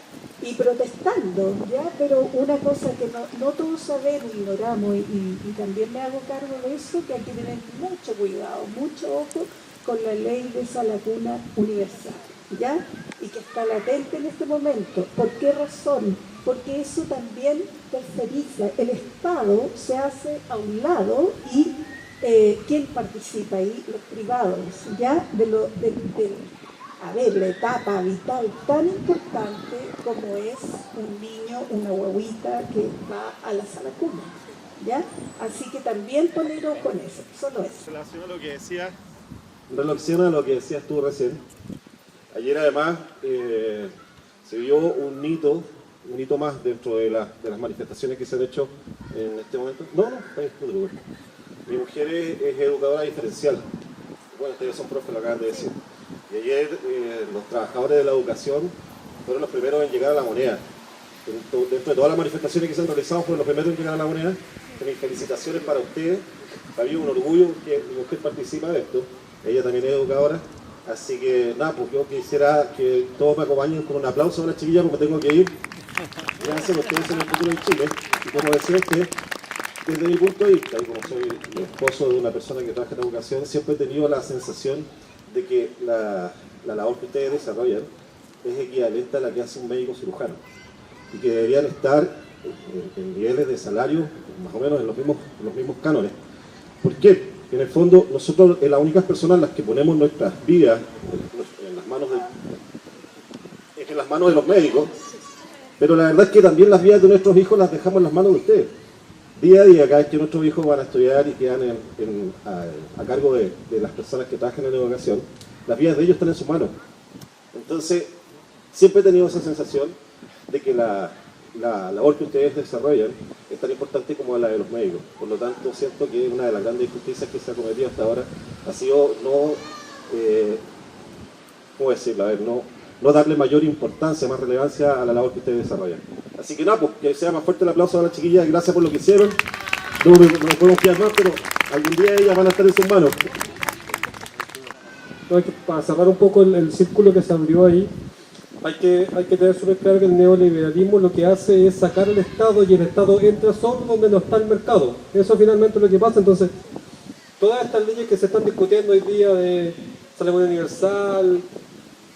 Y protestando, ¿ya? Pero una cosa que no todos sabemos, ignoramos, y también me hago cargo de eso, que hay que tener mucho cuidado, mucho ojo con la ley de esa lacuna universal, ¿ya? Y que está latente en este momento. ¿Por qué razón? Porque eso también terceriza. El Estado se hace a un lado y ¿quién participa ahí? Los privados, ¿ya? A ver, la etapa vital tan importante como es un niño, una guaguita que va a la sala cuna, ¿ya? Así que también poner ojo con eso, solo eso. En relación a lo que decías tú recién, ayer además se vio un hito más dentro de las manifestaciones que se han hecho en este momento. No, está bien. Mi mujer es educadora diferencial. Bueno, ustedes son profes, lo acaban de decir. Y ayer los trabajadores de la educación fueron los primeros en llegar a la moneda. Dentro de todas las manifestaciones que se han realizado, fueron los primeros en llegar a la moneda. Mis felicitaciones para ustedes. Para mí es un orgullo que mi mujer participa de esto. Ella también es educadora. Así que nada, pues yo quisiera que todos me acompañen con un aplauso a la chiquilla porque tengo que ir. Gracias, porque ustedes son el futuro de Chile. Y como decía usted, desde mi punto de vista, y como soy el esposo de una persona que trabaja en educación, siempre he tenido la sensación de que la labor que ustedes desarrollan es equivalente a la que hace un médico cirujano y que deberían estar en niveles de salario más o menos en los mismos cánones. ¿Por qué? Porque en el fondo nosotros las únicas personas las que ponemos nuestras vidas en las manos de los médicos, pero la verdad es que también las vidas de nuestros hijos las dejamos en las manos de ustedes. Día a día, cada vez que nuestros hijos van a estudiar y quedan a cargo de las personas que trabajan en educación, las vidas de ellos están en sus manos. Entonces, siempre he tenido esa sensación de que la labor que ustedes desarrollan es tan importante como la de los médicos. Por lo tanto, siento que una de las grandes injusticias que se ha cometido hasta ahora ha sido no darle mayor importancia, más relevancia a la labor que ustedes desarrollan. Así que nada, pues que sea más fuerte el aplauso a las chiquillas, gracias por lo que hicieron. No podemos quedar más, pero algún día ellas van a estar en sus manos. Para cerrar un poco el círculo que se abrió ahí, hay que tener súper claro que el neoliberalismo lo que hace es sacar al Estado y el Estado entra solo donde no está el mercado. Eso finalmente es lo que pasa. Entonces, todas estas leyes que se están discutiendo hoy día de salario universal,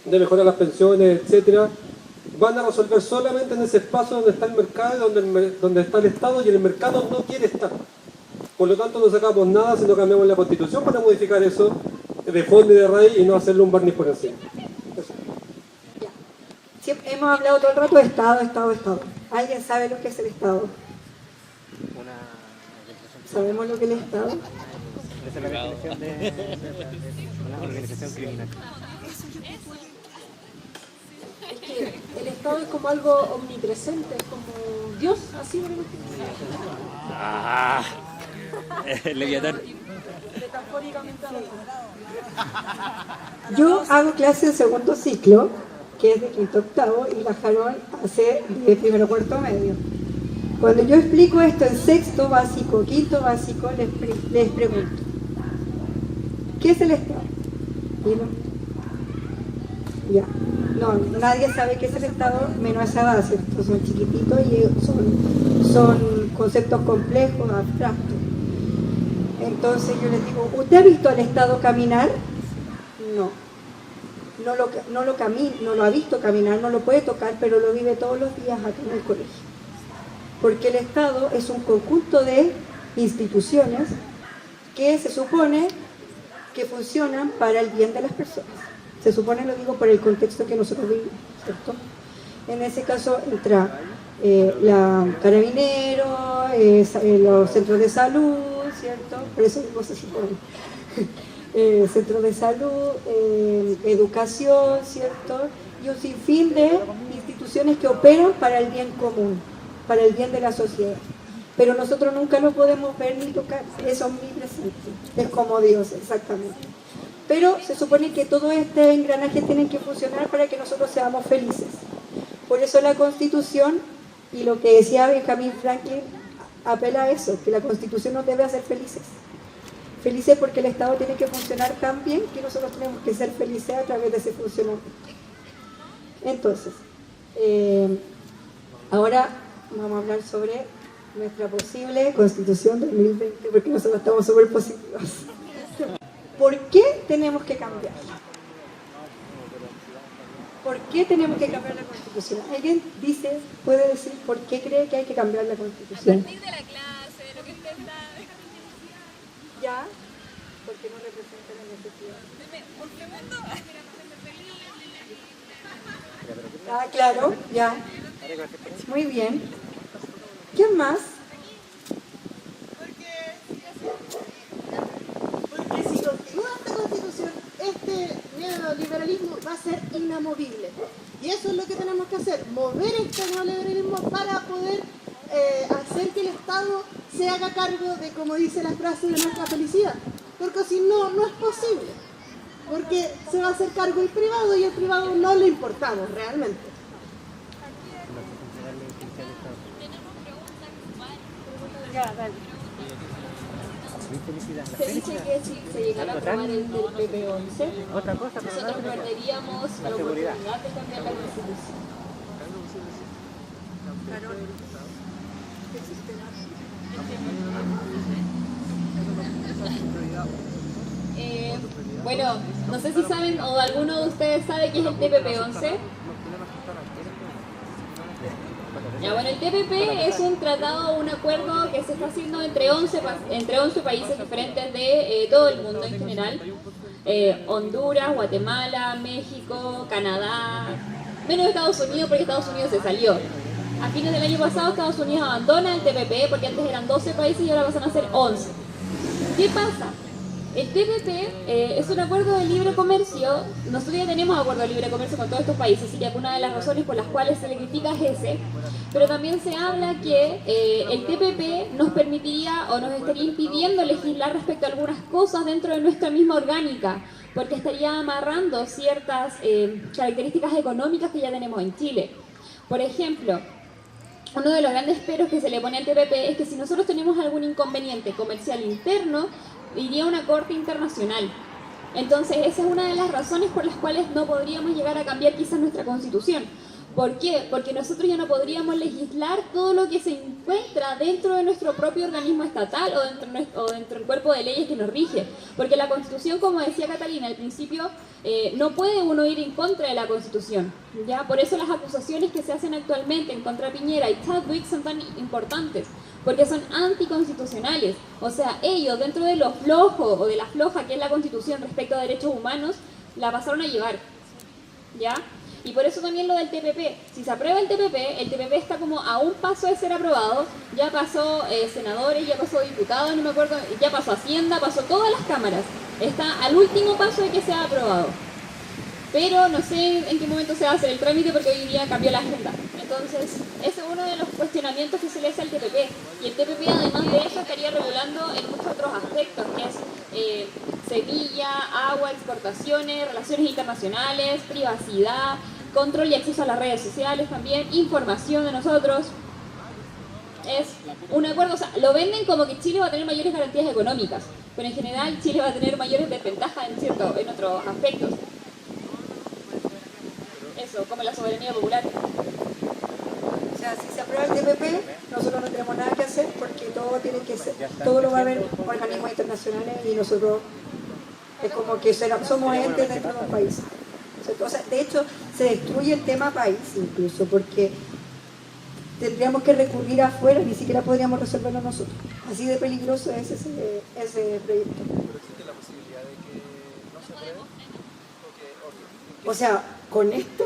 de mejorar las pensiones, etcétera, van a resolver solamente en ese espacio donde está el mercado y donde está el Estado, y el mercado no quiere estar. Por lo tanto, no sacamos nada si no cambiamos la Constitución para modificar eso de fondo y de raíz y no hacerle un barniz por encima. Hemos hablado todo el rato de Estado, Estado, Estado. ¿Alguien sabe lo que es el Estado? ¿Sabemos lo que es el Estado? Es la definición de una organización criminal. Es que el Estado es como algo omnipresente, es como Dios, así por El Leviatán. metafóricamente hablando. Yo hago clase en segundo ciclo, que es de quinto octavo, y la Jarón hace de primero cuarto medio. Cuando yo explico esto en sexto básico, quinto básico, les pregunto, ¿qué es el Estado? Y ya, no, nadie sabe qué es el Estado, menos a esa edad, ¿cierto? Son chiquititos y son conceptos complejos, abstractos. Entonces yo les digo, ¿usted ha visto al Estado caminar? No lo ha visto caminar, no lo puede tocar, pero lo vive todos los días acá en el colegio. Porque el Estado es un conjunto de instituciones que se supone que funcionan para el bien de las personas. Se supone, lo digo por el contexto que nosotros vivimos, ¿cierto? En ese caso entra la Carabinero, los centros de salud, ¿cierto? Por eso mismo se supone. Centros de salud, educación, ¿cierto? Y un sinfín de instituciones que operan para el bien común, para el bien de la sociedad. Pero nosotros nunca lo podemos ver ni tocar, es omnipresente, es como Dios, exactamente. Pero se supone que todo este engranaje tiene que funcionar para que nosotros seamos felices. Por eso la Constitución, y lo que decía Benjamin Franklin, apela a eso, que la Constitución nos debe hacer felices. Felices porque el Estado tiene que funcionar tan bien que nosotros tenemos que ser felices a través de ese funcionamiento. Entonces, ahora vamos a hablar sobre nuestra posible Constitución 2020, porque nosotros estamos súper positivos. ¿Por qué tenemos que cambiarla? ¿Por qué tenemos que cambiar la Constitución? ¿Alguien puede decir por qué cree que hay que cambiar la Constitución? A partir de la clase, lo que usted sabe. Ya, porque no representa la necesidad. Por segundo. Ah, claro, ya. Muy bien. ¿Quién más? Porque si continúa esta Constitución, este neoliberalismo va a ser inamovible. Y eso es lo que tenemos que hacer, mover este neoliberalismo para poder hacer que el Estado se haga cargo de, como dice la frase, de nuestra felicidad. Porque si no, no es posible. Porque se va a hacer cargo el privado y el privado no le importamos realmente. Ya, dale. Se dice que si se llegara a aprobar el PP11, nosotros perderíamos la oportunidad de cambiar la Constitución. Bueno, no sé si saben o alguno de ustedes sabe qué es el TPP-11. Ya, bueno, el TPP es un tratado, un acuerdo que se está haciendo entre 11 países diferentes de todo el mundo en general. Honduras, Guatemala, México, Canadá, menos Estados Unidos porque Estados Unidos se salió. A fines del año pasado Estados Unidos abandona el TPP porque antes eran 12 países y ahora pasan a ser 11. ¿Qué pasa? El TPP es un acuerdo de libre comercio. Nosotros ya tenemos acuerdo de libre comercio con todos estos países, así que una de las razones por las cuales se le critica es ese. Pero también se habla que el TPP nos permitiría o nos estaría impidiendo legislar respecto a algunas cosas dentro de nuestra misma orgánica, porque estaría amarrando ciertas características económicas que ya tenemos en Chile. Por ejemplo, uno de los grandes peros que se le pone al TPP es que si nosotros tenemos algún inconveniente comercial interno, iría a una corte internacional. Entonces esa es una de las razones por las cuales no podríamos llegar a cambiar quizás nuestra Constitución. ¿Por qué? Porque nosotros ya no podríamos legislar todo lo que se encuentra dentro de nuestro propio organismo estatal o dentro del cuerpo de leyes que nos rige. Porque la Constitución, como decía Catalina al principio, no puede uno ir en contra de la Constitución, ¿ya? Por eso las acusaciones que se hacen actualmente en contra de Piñera y Chadwick son tan importantes, porque son anticonstitucionales. O sea, ellos dentro de lo flojo o de la floja que es la Constitución respecto a derechos humanos, la pasaron a llevar, ¿ya? Y por eso también lo del TPP. Si se aprueba el TPP está como a un paso de ser aprobado. Ya pasó senadores, ya pasó diputados, no me acuerdo, ya pasó Hacienda, pasó todas las cámaras. Está al último paso de que sea aprobado. Pero no sé en qué momento se va a hacer el trámite porque hoy día cambió la agenda. Entonces, ese es uno de los cuestionamientos que se le hace al TPP. Y el TPP, además de eso, estaría regulando en muchos otros aspectos, que es semilla, agua, exportaciones, relaciones internacionales, privacidad, control y acceso a las redes sociales también, información de nosotros. Es un acuerdo, o sea, lo venden como que Chile va a tener mayores garantías económicas, pero en general Chile va a tener mayores desventajas en otros aspectos. Eso, como la soberanía popular. O sea, si se aprueba el TPP, nosotros no tenemos nada que hacer porque todo tiene que ser, todo lo va a ver organismos internacionales y nosotros es como que somos entes dentro de un país. O sea, de hecho, se destruye el tema país incluso porque tendríamos que recurrir afuera, ni siquiera podríamos resolverlo nosotros. Así de peligroso es ese proyecto. ¿Pero existe la posibilidad de que no se apruebe? O sea, con esto,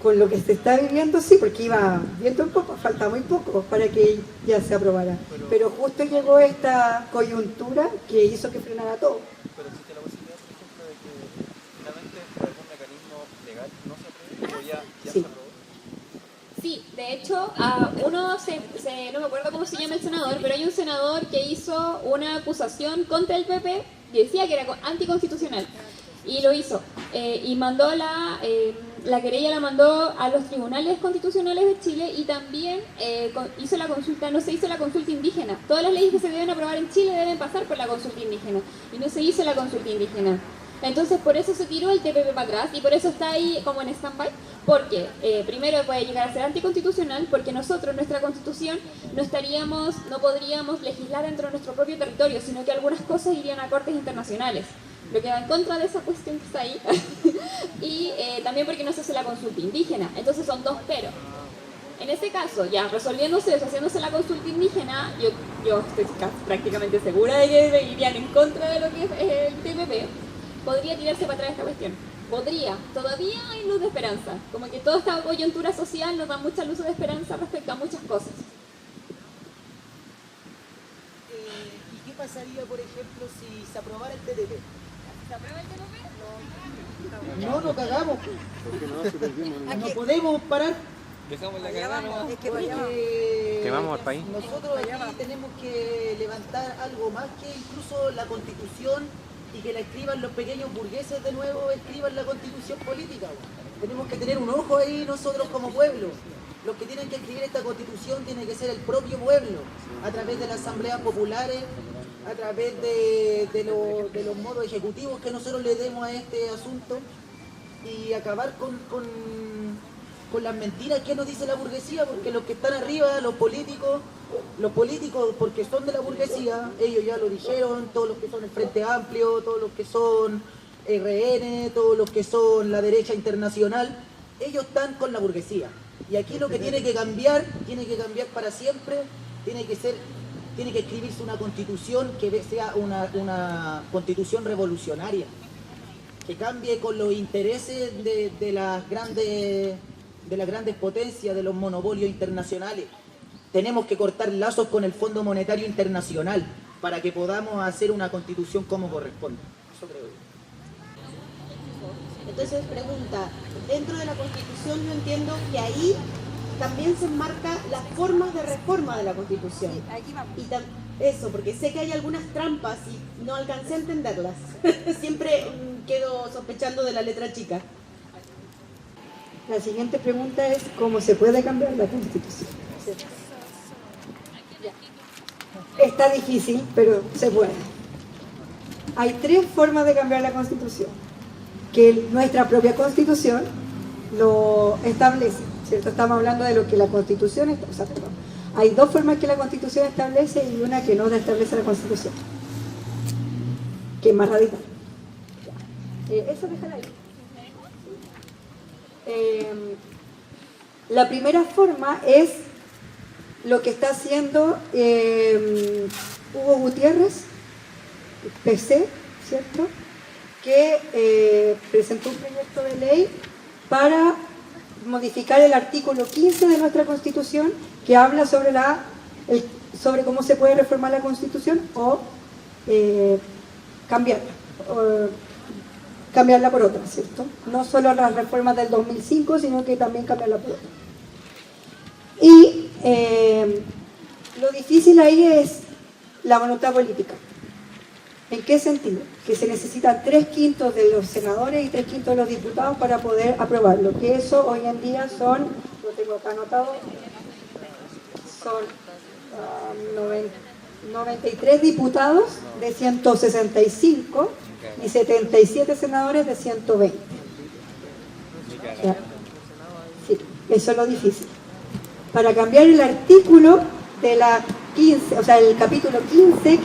con lo que se está viviendo, sí, porque iba viendo un poco, falta muy poco para que ya se aprobara. Pero justo llegó esta coyuntura que hizo que frenara todo. Pero existe la posibilidad, por ejemplo, de que finalmente por algún mecanismo legal no se apruebe o ya Sí. se aprobó. Sí, de hecho, no me acuerdo cómo se llama el senador, pero hay un senador que hizo una acusación contra el PP y decía que era anticonstitucional. Y lo hizo. Y mandó la querella la mandó a los tribunales constitucionales de Chile y también hizo la consulta, no se hizo la consulta indígena. Todas las leyes que se deben aprobar en Chile deben pasar por la consulta indígena. Y no se hizo la consulta indígena. Entonces por eso se tiró el TPP para atrás y por eso está ahí como en stand-by. Porque primero puede llegar a ser anticonstitucional porque nosotros, nuestra constitución, no podríamos legislar dentro de nuestro propio territorio, sino que algunas cosas irían a cortes internacionales. Lo que va en contra de esa cuestión que está ahí. Y también porque no se hace la consulta indígena. Entonces son dos pero. En este caso, ya resolviéndose eso, haciéndose la consulta indígena, yo estoy prácticamente segura de que irían en contra de lo que es el TPP. Podría tirarse para atrás esta cuestión. Podría. Todavía hay luz de esperanza. Como que toda esta coyuntura social nos da mucha luz de esperanza respecto a muchas cosas. ¿Y qué pasaría, por ejemplo, si se aprobara el TPP? ¿Se aprueba el TPP? No cagamos. No podemos parar. Dejamos la cagada nomás. Porque Quemamos al país. nosotros aquí tenemos que levantar algo más que incluso la Constitución y que la escriban los pequeños burgueses de nuevo, escriban la Constitución política. Tenemos que tener un ojo ahí nosotros como pueblo. Los que tienen que escribir esta Constitución tiene que ser el propio pueblo, a través de las asambleas populares, a través de los modos ejecutivos que nosotros le demos a este asunto y acabar con las mentiras que nos dice la burguesía, porque los que están arriba, los políticos porque son de la burguesía, ellos ya lo dijeron, todos los que son el Frente Amplio, todos los que son RN, todos los que son la derecha internacional, ellos están con la burguesía. Y aquí lo que tiene que cambiar para siempre, tiene que escribirse una constitución que sea una constitución revolucionaria, que cambie con los intereses de las grandes potencias, de los monopolios internacionales. Tenemos que cortar lazos con el Fondo Monetario Internacional para que podamos hacer una constitución como corresponde. Eso creo yo. Entonces pregunta, dentro de la Constitución yo entiendo que ahí también se enmarca las formas de reforma de la Constitución. Sí, aquí vamos. Y eso, porque sé que hay algunas trampas y no alcancé a entenderlas. Siempre quedo sospechando de la letra chica. La siguiente pregunta es ¿cómo se puede cambiar la Constitución? Está difícil, pero se puede. Hay tres formas de cambiar la Constitución, que nuestra propia Constitución lo establece, ¿cierto? Estamos hablando de lo que la Constitución, hay dos formas que la Constitución establece y una que no establece la Constitución, que es más radical. Eso déjala ahí. La primera forma es lo que está haciendo Hugo Gutiérrez, PC, ¿cierto? Que presentó un proyecto de ley para modificar el artículo 15 de nuestra Constitución, que habla sobre, sobre cómo se puede reformar la Constitución o cambiarla, cambiarla por otra, ¿cierto? No solo las reformas del 2005, sino que también cambiarla por otra. Y lo difícil ahí es la voluntad política. ¿En qué sentido? Que se necesitan 3/5 de los senadores y 3/5 de los diputados para poder aprobarlo. Que eso hoy en día son, lo tengo acá anotado, son 93 diputados de 165 y 77 senadores de 120. ¿Ya? Sí, eso es lo difícil. Para cambiar el artículo de la 15, o sea, el capítulo 15,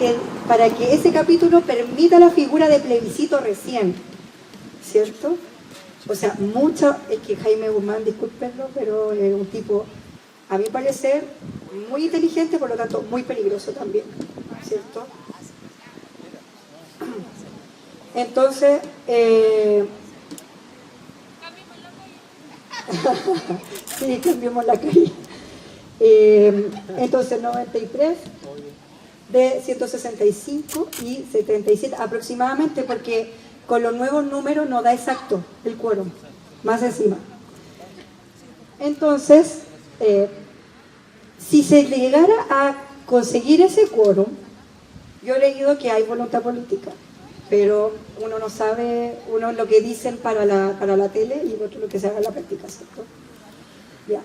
para que ese capítulo permita la figura de plebiscito recién, ¿cierto? O sea, es que Jaime Guzmán, discúlpenlo, pero es un tipo, a mi parecer, muy inteligente, por lo tanto, muy peligroso también, ¿cierto? Entonces, sí, cambiemos la calle. Entonces 93 de 165 y 77 aproximadamente, porque con los nuevos números no da exacto el quórum, más encima. Entonces, si se llegara a conseguir ese quórum, yo he leído que hay voluntad política, pero uno no sabe, uno lo que dicen para la tele y otro lo que se haga en la práctica, ¿cierto? Ya.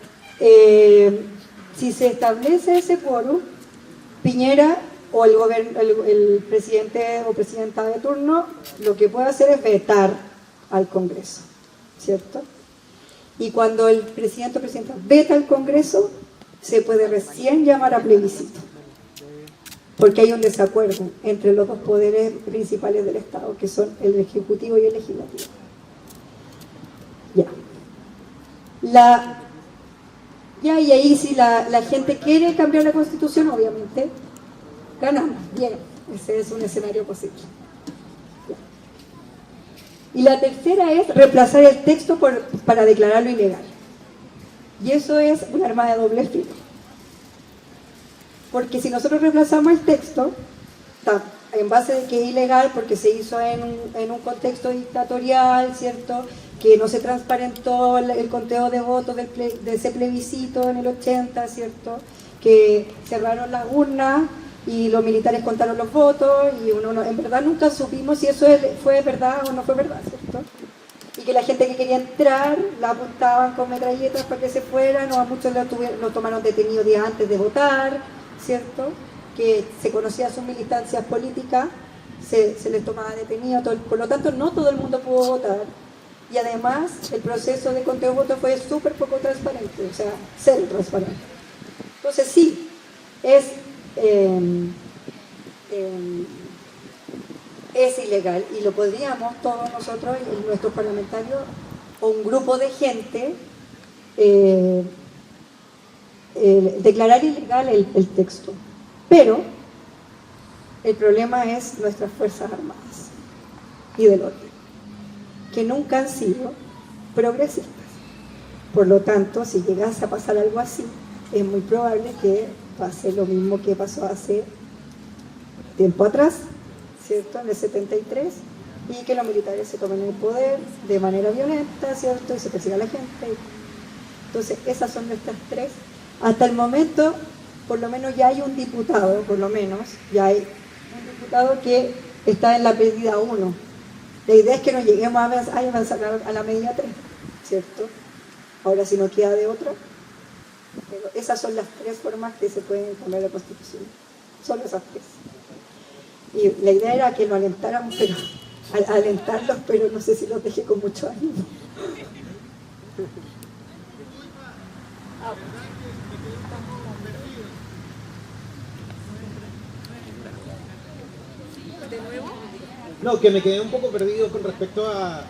Si se establece ese quórum, Piñera o el presidente o presidenta de turno lo que puede hacer es vetar al Congreso, ¿cierto? Y cuando el presidente o presidenta veta al Congreso, se puede recién llamar a plebiscito, porque hay un desacuerdo entre los dos poderes principales del Estado, que son el Ejecutivo y el Legislativo. Ya, y ahí si la gente quiere cambiar la Constitución, obviamente, ganamos, bien, ese es un escenario posible. Ya. Y la tercera es reemplazar el texto para declararlo ilegal. Y eso es un arma de doble filo. Porque si nosotros reemplazamos el texto, en base de que es ilegal porque se hizo en un contexto dictatorial, ¿cierto?, que no se transparentó el conteo de votos de ese plebiscito en el 80, ¿cierto?, que cerraron las urnas y los militares contaron los votos y en verdad nunca supimos si eso fue verdad o no fue verdad, ¿cierto? Y que la gente que quería entrar la apuntaban con metralletas para que se fueran, o a muchos lo tomaron detenido días antes de votar, ¿cierto?, que se conocía sus militancias políticas, se les tomaba detenido, por lo tanto no todo el mundo pudo votar. Y además el proceso de conteo de votos fue súper poco transparente, o sea, cero transparente. Entonces sí, es ilegal y lo podríamos todos nosotros, nuestros parlamentarios o un grupo de gente, declarar ilegal el texto. Pero el problema es nuestras Fuerzas Armadas y del orden, que nunca han sido progresistas. Por lo tanto, si llegase a pasar algo así, es muy probable que pase lo mismo que pasó hace tiempo atrás, ¿cierto?, en el 73, y que los militares se tomen el poder de manera violenta, ¿cierto?, y se persiga a la gente. Entonces, esas son nuestras tres. Hasta el momento, por lo menos ya hay un diputado, ya hay un diputado que está en la medida 1. La idea es que nos lleguemos a avanzar a la medida 3, ¿cierto? Ahora si no queda de otra. Pero esas son las tres formas que se pueden cambiar la Constitución. Solo esas tres. Y la idea era que lo alentáramos, pero alentarlos, pero no sé si los dejé con mucho ánimo. No, que me quedé un poco perdido con respecto a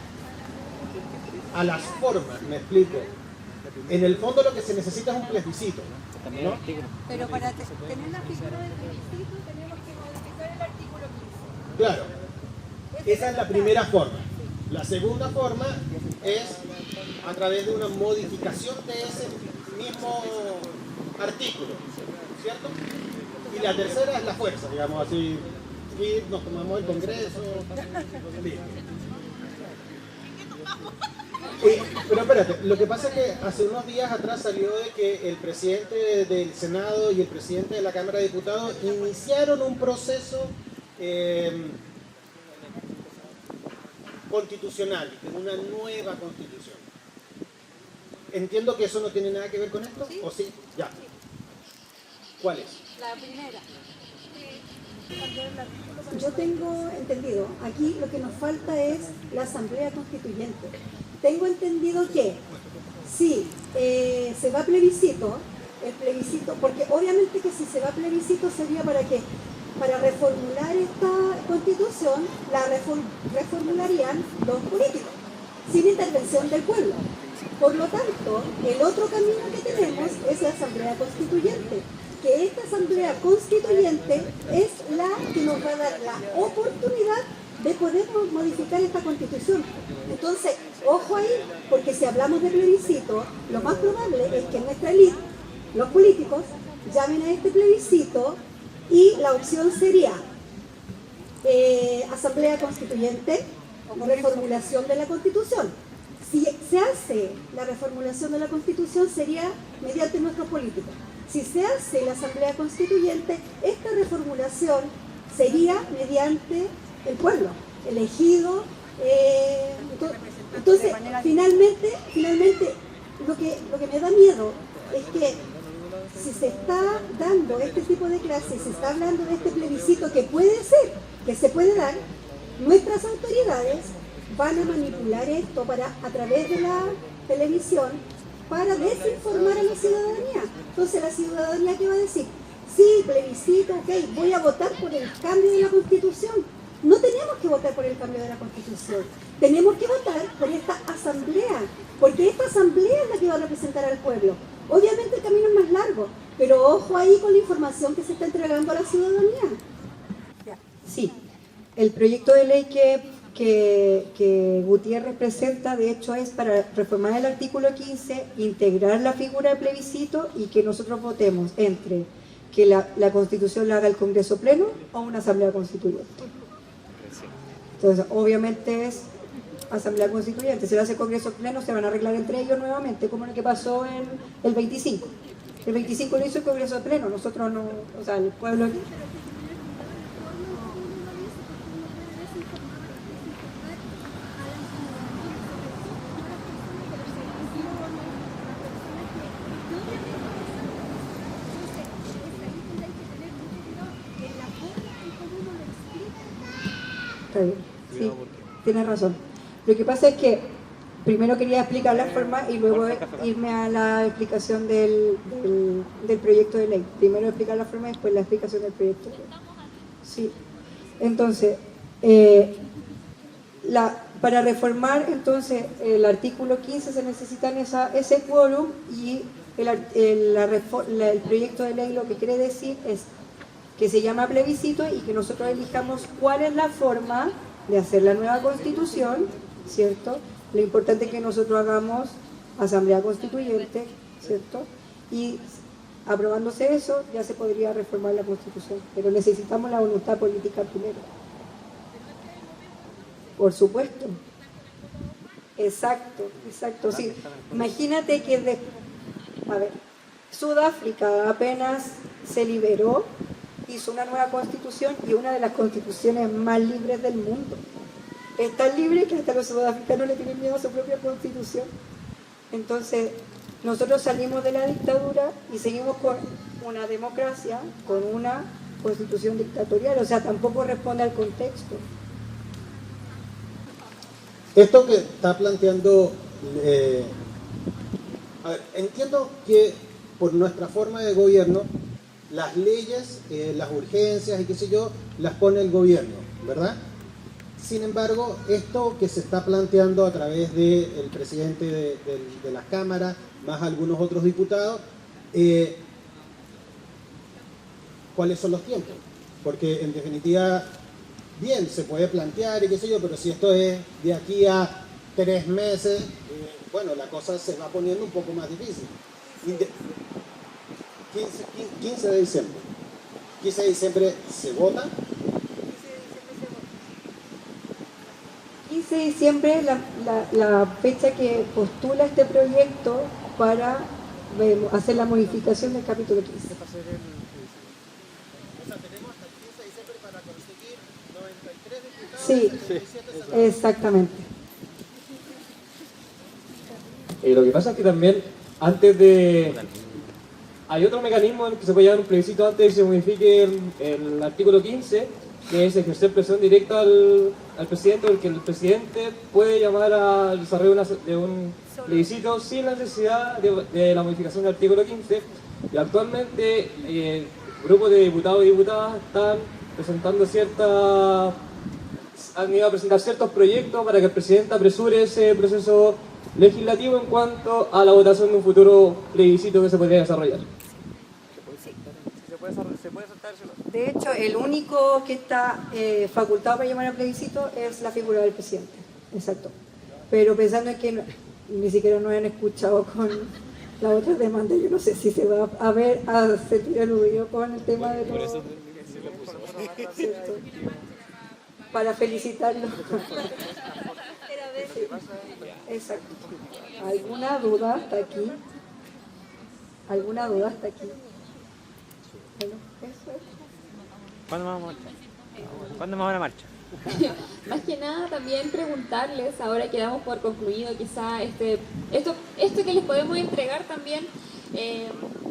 las formas, me explico. En el fondo lo que se necesita es un plebiscito, ¿no? Pero para tener la figura del plebiscito tenemos que modificar el artículo 15. Claro, esa es la primera forma. La segunda forma es a través de una modificación de ese mismo artículo, ¿cierto? Y la tercera es la fuerza, digamos así, y nos tomamos el Congreso. Listo. Pero espérate, lo que pasa es que hace unos días atrás salió de que el presidente del Senado y el presidente de la Cámara de Diputados iniciaron un proceso constitucional, de una nueva constitución. Entiendo que eso no tiene nada que ver con esto, ¿o sí? Ya. ¿Cuál es? La primera. Yo tengo entendido, aquí lo que nos falta es la Asamblea Constituyente. Tengo entendido que si se va a plebiscito, el plebiscito, porque obviamente que si se va a plebiscito sería para que, para reformular esta constitución, la reformularían los políticos, sin intervención del pueblo. Por lo tanto, el otro camino que tenemos es la Asamblea Constituyente, que esta Asamblea Constituyente es la que nos va a dar la oportunidad de poder modificar esta Constitución. Entonces, ojo ahí, porque si hablamos de plebiscito, lo más probable es que nuestra élite, los políticos, llamen a este plebiscito y la opción sería Asamblea Constituyente o reformulación de la Constitución. Si se hace la reformulación de la Constitución sería mediante nuestros políticos. Si se hace la Asamblea Constituyente, esta reformulación sería mediante el pueblo, elegido. Entonces, finalmente lo que me da miedo es que si se está dando este tipo de clases, se está hablando de este plebiscito que puede ser, que se puede dar, nuestras autoridades van a manipular esto a través de la televisión para desinformar a la ciudadanía. Entonces la ciudadanía, ¿qué va a decir? Sí, plebiscito, ok, voy a votar por el cambio de la Constitución. No tenemos que votar por el cambio de la Constitución, tenemos que votar por esta asamblea, porque esta asamblea es la que va a representar al pueblo. Obviamente el camino es más largo, pero ojo ahí con la información que se está entregando a la ciudadanía. Sí, el proyecto de ley que Gutiérrez presenta, de hecho, es para reformar el artículo 15, integrar la figura de plebiscito y que nosotros votemos entre que la Constitución la haga el Congreso Pleno o una Asamblea Constituyente. Entonces, obviamente es Asamblea Constituyente. Si lo hace Congreso Pleno, se van a arreglar entre ellos nuevamente, como lo que pasó en el 25. El 25 lo hizo el Congreso Pleno, nosotros no, o sea, el pueblo... Está bien, sí, tienes razón. Lo que pasa es que primero quería explicar la forma y luego irme a la explicación del proyecto de ley. Primero explicar la forma y después la explicación del proyecto de ley. Sí, entonces, para reformar entonces el artículo 15 se necesitan ese quórum y el proyecto de ley lo que quiere decir es que se llama plebiscito y que nosotros elijamos cuál es la forma de hacer la nueva constitución, ¿cierto? Lo importante es que nosotros hagamos asamblea constituyente, ¿cierto? Y aprobándose eso ya se podría reformar la constitución, pero necesitamos la voluntad política primero. Por supuesto. Exacto, sí. Imagínate que Sudáfrica apenas se liberó, hizo una nueva constitución y una de las constituciones más libres del mundo. Es tan libre que hasta los sudafricanos le tienen miedo a su propia constitución. Entonces, nosotros salimos de la dictadura y seguimos con una democracia, con una constitución dictatorial, o sea, tampoco responde al contexto. Esto que está planteando, a ver, entiendo que por nuestra forma de gobierno, las leyes, las urgencias y qué sé yo, las pone el gobierno, ¿verdad? Sin embargo, esto que se está planteando a través del presidente de la Cámara, más algunos otros diputados, ¿cuáles son los tiempos? Porque en definitiva, bien, se puede plantear y qué sé yo, pero si esto es de aquí a 3 meses, bueno, la cosa se va poniendo un poco más difícil. 15 de diciembre. 15 de diciembre se vota. 15 de diciembre la fecha que postula este proyecto para hacer la modificación del capítulo 15. O sea, tenemos hasta el 15 de diciembre para conseguir 93 diputados. Sí, exactamente. Lo que pasa es que también, antes de... Hay otro mecanismo en el que se puede llevar un plebiscito antes de que se modifique el artículo 15, que es ejercer presión directa al presidente, porque el presidente puede llamar al desarrollo de un plebiscito sin la necesidad de la modificación del artículo 15. Y actualmente grupos de diputados y diputadas están presentando han ido a presentar ciertos proyectos para que el presidente apresure ese proceso legislativo en cuanto a la votación de un futuro plebiscito que se podría desarrollar. Se puede saltárselo. De hecho, el único que está facultado para llamar a plebiscito es la figura del presidente. Exacto. Pero pensando en que ni siquiera nos han escuchado con la otra demanda, yo no sé si se va a sentir eludido con el tema de los... ¿Cierto? Para felicitarlo. Exacto. ¿Alguna duda hasta aquí? ¿Alguna duda hasta aquí? Bueno, eso es. ¿Cuándo vamos a marchar? ¿Cuándo vamos a la marcha? Más que nada también preguntarles, ahora que damos por concluido quizá esto que les podemos entregar también,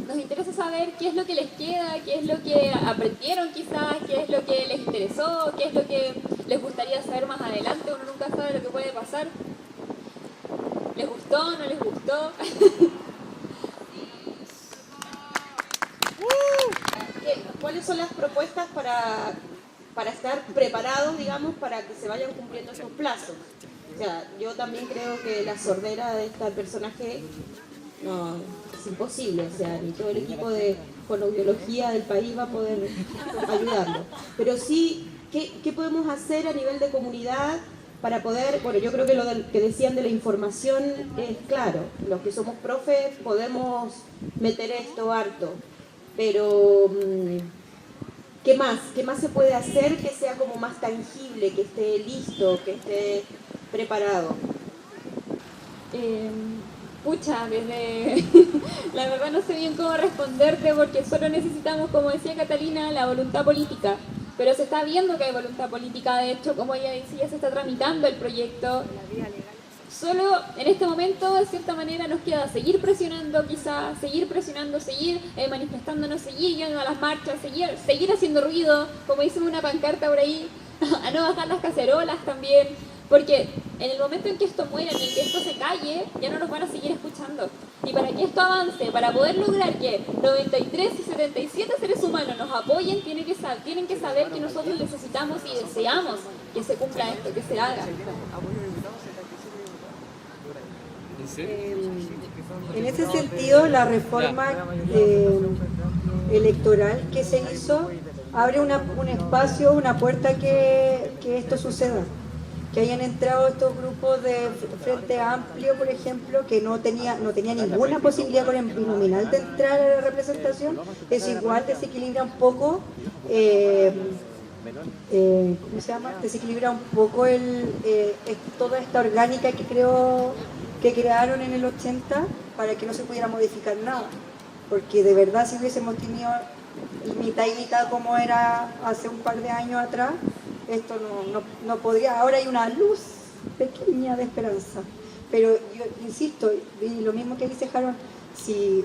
nos interesa saber qué es lo que les queda, qué es lo que aprendieron quizás, qué es lo que les interesó, qué es lo que les gustaría saber más adelante. Uno nunca sabe lo que puede pasar. ¿Les gustó? ¿No les gustó? ¿Cuáles son las propuestas para estar preparados, digamos, para que se vayan cumpliendo estos plazos? O sea, yo también creo que la sordera de este personaje no, es imposible, o sea, ni todo el equipo de fonoaudiología del país va a poder ayudarlo. Pero sí, ¿qué podemos hacer a nivel de comunidad para poder, bueno, yo creo que lo que decían de la información es claro, los que somos profes podemos meter esto harto, pero ¿qué más? ¿Qué más se puede hacer que sea como más tangible, que esté listo, que esté preparado? Pucha, la verdad no sé bien cómo responderte porque solo necesitamos, como decía Catalina, la voluntad política. Pero se está viendo que hay voluntad política, de hecho, como ella decía, se está tramitando el proyecto. Solo en este momento, de cierta manera, nos queda seguir presionando, quizás, seguir presionando, seguir manifestándonos, seguir yendo a las marchas, seguir haciendo ruido, como dice una pancarta por ahí, a no bajar las cacerolas también, porque en el momento en que esto muera, en el que esto se calle, ya no nos van a seguir escuchando. Y para que esto avance, para poder lograr que 93 y 77 seres humanos nos apoyen, tienen que saber que nosotros necesitamos y deseamos que se cumpla esto, que se haga. En ese sentido, la reforma electoral que se hizo abre un espacio, una puerta que esto suceda. Que hayan entrado estos grupos de Frente Amplio, por ejemplo, que no tenía ninguna posibilidad con el binominal de entrar a la representación, eso igual desequilibra un poco, ¿cómo se llama? Desequilibra un poco toda esta orgánica que crearon en el 80 para que no se pudiera modificar nada, porque de verdad si hubiésemos tenido mitad y mitad como era hace un par de años atrás, esto no podría. Ahora hay una luz pequeña de esperanza, pero yo insisto, y lo mismo que dice Harold, si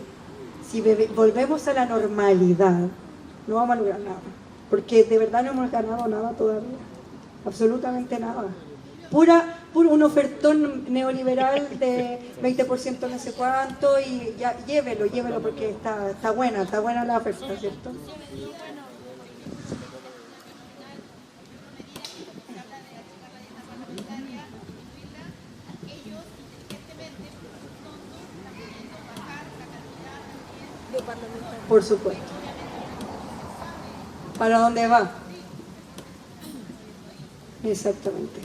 volvemos a la normalidad no vamos a lograr nada, porque de verdad no hemos ganado nada todavía, absolutamente nada. Puro un ofertón neoliberal de 20% no sé cuánto, y ya llévelo porque está buena la oferta, ¿cierto? Por supuesto. ¿Para dónde va? Exactamente.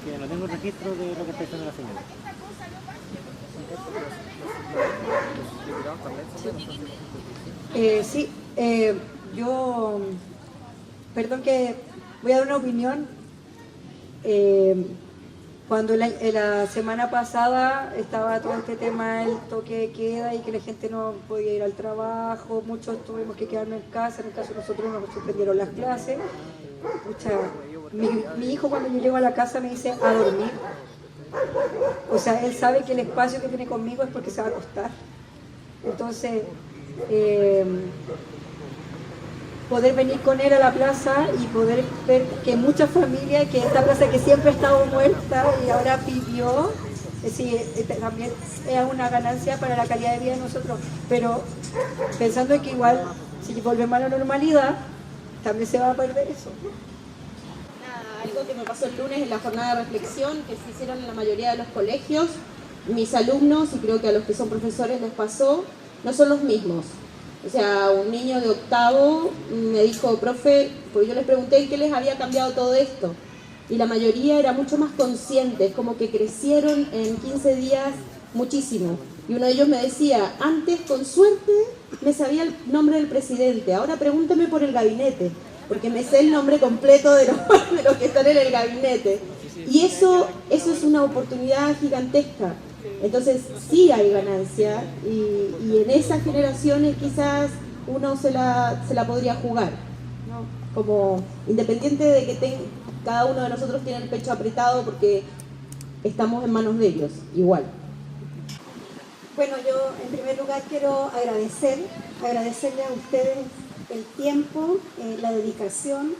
Que no tengo registro de lo que está diciendo la señora. Sí, yo, perdón que voy a dar una opinión. Cuando la semana pasada estaba todo este tema del toque de queda y que la gente no podía ir al trabajo, muchos tuvimos que quedarnos en casa, en el caso de nosotros nos suspendieron las clases. Pucha, mi hijo cuando yo llego a la casa me dice a dormir. O sea, él sabe que el espacio que tiene conmigo es porque se va a acostar. Entonces, poder venir con él a la plaza y poder ver que muchas familias, que esta plaza que siempre ha estado muerta y ahora vivió, sí, también es una ganancia para la calidad de vida de nosotros. Pero pensando en que igual, si volvemos a la normalidad, también se va a perder eso. Algo que me pasó el lunes en la jornada de reflexión que se hicieron en la mayoría de los colegios, mis alumnos, y creo que a los que son profesores les pasó, no son los mismos. O sea, un niño de octavo me dijo, profe, porque yo les pregunté en qué les había cambiado todo esto, y la mayoría era mucho más conscientes, como que crecieron en 15 días muchísimo. Y uno de ellos me decía, antes con suerte me sabía el nombre del presidente, ahora pregúnteme por el gabinete, porque me sé el nombre completo de los que están en el gabinete. Y eso es una oportunidad gigantesca. Entonces sí hay ganancia y en esas generaciones quizás uno se la podría jugar, ¿no? Como independiente de que cada uno de nosotros tiene el pecho apretado porque estamos en manos de ellos, igual. Bueno, yo en primer lugar quiero agradecerle a ustedes el tiempo, la dedicación,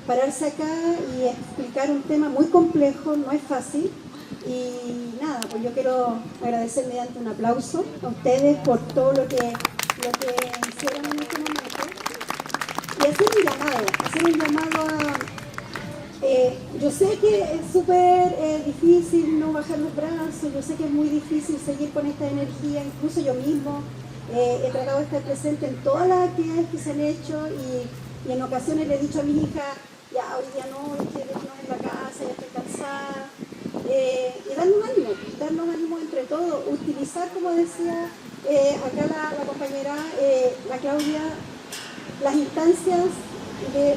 pararse acá y explicar un tema muy complejo, no es fácil. Y nada, pues yo quiero agradecer mediante un aplauso a ustedes por todo lo que hicieron en este momento. Y hacer un llamado a... yo sé que es súper difícil no bajar los brazos, yo sé que es muy difícil seguir con esta energía, incluso yo mismo he tratado de estar presente en todas las actividades que se han hecho y en ocasiones le he dicho a mi hija, ya hoy día no, es que no en la casa, ya estoy cansada. Y darnos ánimo entre todos, utilizar, como decía acá la compañera, la Claudia, las instancias